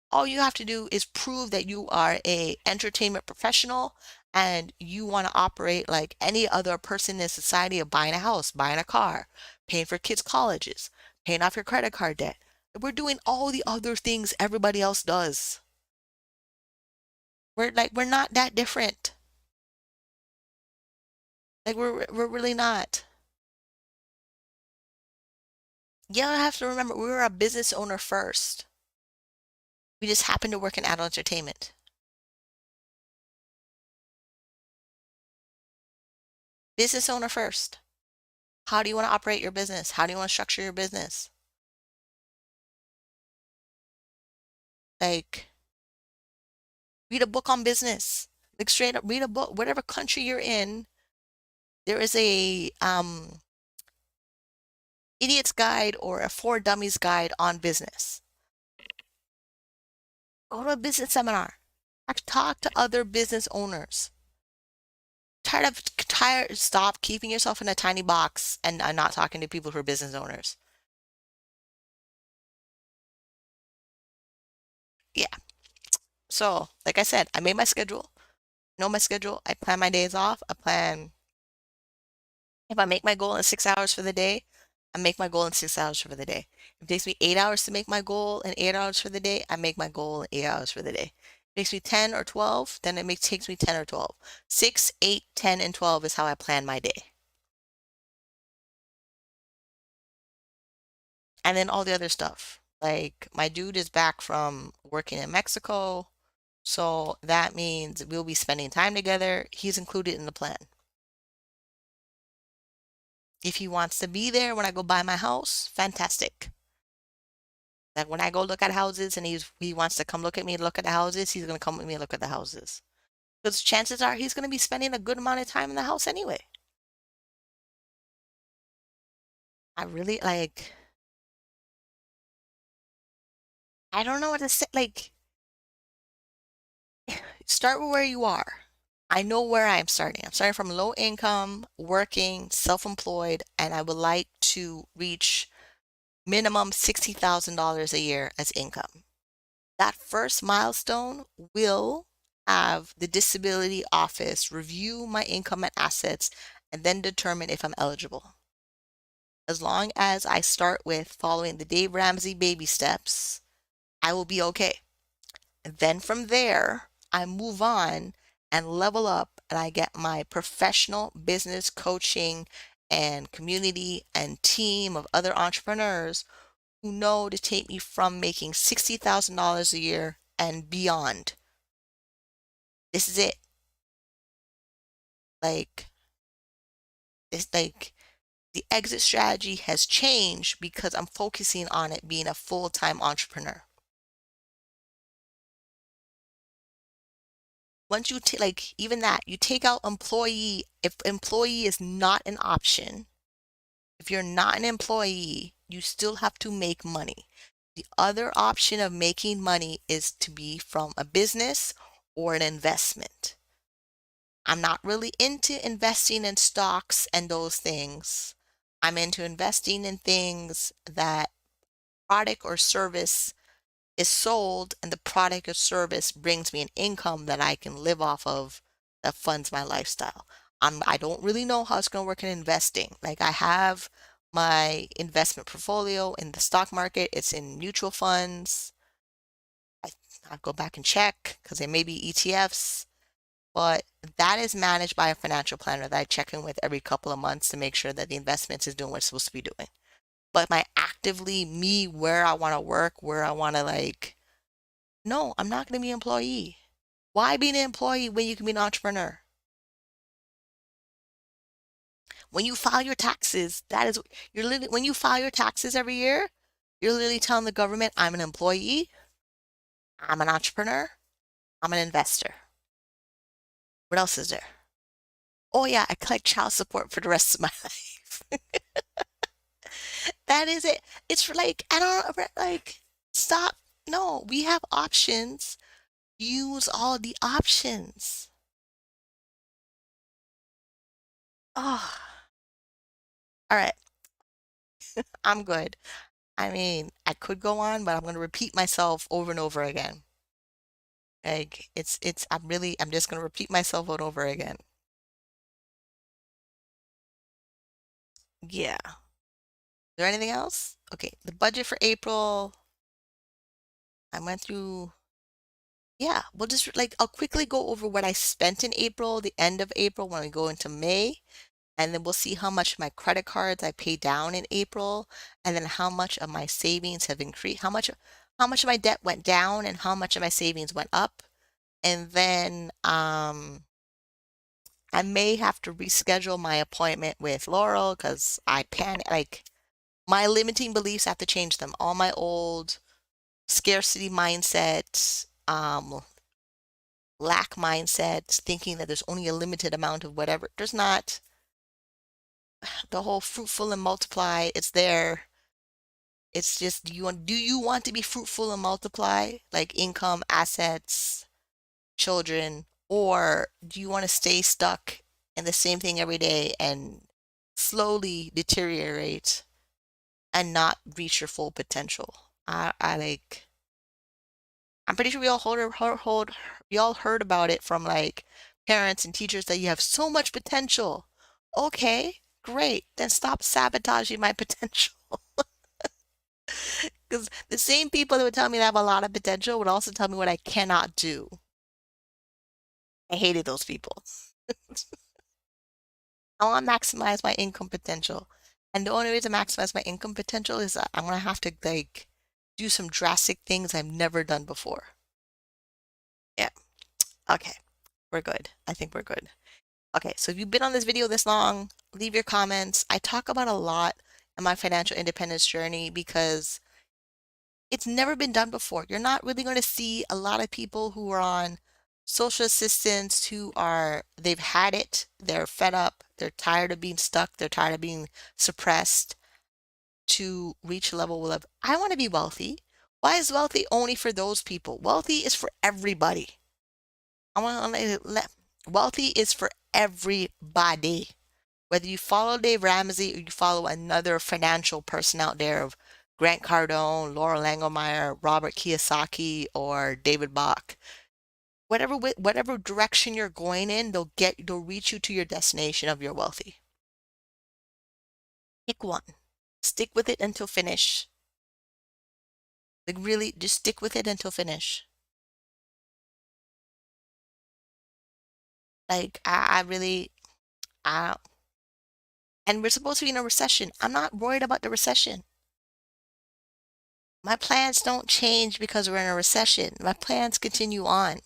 All you have to do is prove that you are a entertainment professional and you want to operate like any other person in society of buying a house, buying a car, paying for kids' colleges, paying off your credit card debt. We're doing all the other things everybody else does. We're not that different. Like we're really not. You have to remember we were a business owner first. We just happen to work in adult entertainment. Business owner first. How do you want to operate your business? How do you want to structure your business? Like, read a book on business. Like, straight up, read a book. Whatever country you're in, there is a idiot's guide or a for dummies guide on business. Go to a business seminar. Talk to other business owners. Stop keeping yourself in a tiny box and not talking to people who are business owners. Yeah. So, like I said, I made my schedule. Know my schedule. I plan my days off. I plan if I make my goal in 6 hours for the day, I make my goal in 6 hours for the day. If it takes me 8 hours to make my goal and 8 hours for the day, I make my goal in 8 hours for the day. If it takes me 10 or 12, then takes me 10 or 12. 6, 8, 10, and 12 is how I plan my day. And then all the other stuff. Like my dude is back from working in Mexico. So that means we'll be spending time together. He's included in the plan. If he wants to be there when I go buy my house, fantastic. Like when I go look at houses and he wants to come look at me and look at the houses, he's gonna come with me and look at the houses. Because chances are he's gonna be spending a good amount of time in the house anyway. I really like I don't know what to say. Like start with where you are. I know where I'm starting. I'm starting from low income, working, self-employed, and I would like to reach minimum $60,000 a year as income. That first milestone will have the disability office review my income and assets and then determine if I'm eligible. As long as I start with following the Dave Ramsey baby steps, I will be okay. And then from there, I move on and level up and I get my professional business coaching and community and team of other entrepreneurs who know to take me from making $60,000 a year and beyond. This is it. Like, it's like The exit strategy has changed because I'm focusing on it being a full-time entrepreneur. Once you like even that, you take out employee, if employee is not an option, if you're not an employee, you still have to make money. The other option of making money is to be from a business or an investment. I'm not really into investing in stocks and those things. I'm into investing in things that product or service is sold and the product or service brings me an income that I can live off of that funds my lifestyle. I don't really know how it's going to work in investing. Like I have my investment portfolio in the stock market, it's in mutual funds. I, I go back and check because there may be ETFs, but that is managed by a financial planner that I check in with every couple of months to make sure that the investments is doing what it's supposed to be doing. But my actively me where I want to work, where I want to like, no, I'm not going to be an employee. Why be an employee when you can be an entrepreneur? When you file your taxes, that is, you're literally, when you file your taxes every year, you're literally telling the government, I'm an employee, I'm an entrepreneur, I'm an investor. What else is there? Oh yeah, I collect child support for the rest of my life. That is it. It's for like, I don't like, stop. No, we have options. Use all the options. Oh, all right. I'm good. I mean, I could go on, but I'm going to repeat myself over and over again. Like I'm just going to repeat myself over and over again. Yeah. Is there anything else? Okay. The budget for April, I went through, yeah, we'll just like, I'll quickly go over what I spent in April, the end of April when we go into May, and then we'll see how much my credit cards I paid down in April, and then how much of my savings have increased, how much of my debt went down and how much of my savings went up. And then I may have to reschedule my appointment with Laurel because I panic. Like my limiting beliefs, I have to change them. All my old scarcity mindset, lack mindsets, thinking that there's only a limited amount of whatever. There's not. The whole fruitful and multiply, it's there. It's just do you want to be fruitful and multiply like income, assets, children, or do you want to stay stuck in the same thing every day and slowly deteriorate and not reach your full potential? I like, I'm pretty sure we all heard about it from like parents and teachers that you have so much potential. Okay, great. Then stop sabotaging my potential. Because the same people that would tell me that I have a lot of potential would also tell me what I cannot do. I hated those people. I want to maximize my income potential. And the only way to maximize my income potential is that I'm gonna have to like do some drastic things I've never done before. Yeah. Okay. We're good. I think we're good. Okay. So if you've been on this video this long, leave your comments. I talk about a lot in my financial independence journey because it's never been done before. You're not really going to see a lot of people who are on social assistance they've had it, they're fed up, they're tired of being stuck, they're tired of being suppressed to reach a level of, I want to be wealthy. Why is wealthy only for those people? Wealthy is for everybody. I want to let, wealthy is for everybody. Whether you follow Dave Ramsey or you follow another financial person out there of Grant Cardone, Laura Langemeyer, Robert Kiyosaki, or David Bach, whatever direction you're going in, they'll reach you to your destination of your wealthy. Pick one. Stick with it until finish. Like really, just stick with it until finish. Like I really, I, and we're supposed to be in a recession. I'm not worried about the recession. My plans don't change because we're in a recession. My plans continue on.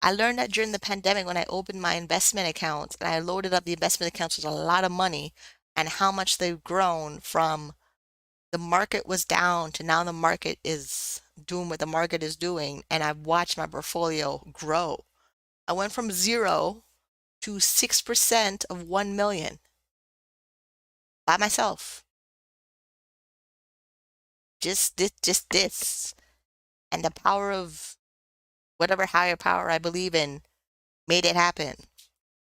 I learned that during the pandemic when I opened my investment accounts and I loaded up the investment accounts with a lot of money. and how much they've grown from the market was down to now the market is doing what the market is doing. And I've watched my portfolio grow. I went from 0 to 6% of 1 million by myself. Just this. And the power of whatever higher power I believe in made it happen.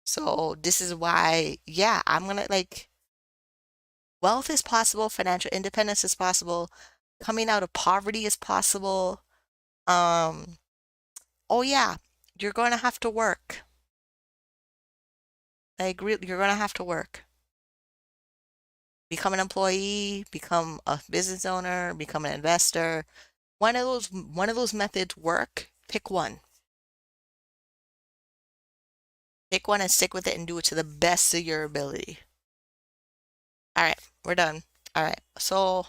So this is why, yeah, I'm gonna like, wealth is possible, financial independence is possible, coming out of poverty is possible. Um, oh yeah, you're going to have to work. I agree, you're going to have to work. Become an employee, become a business owner, become an investor. One of those methods work. Pick one. Pick one and stick with it and do it to the best of your ability. All right, we're done. All right. So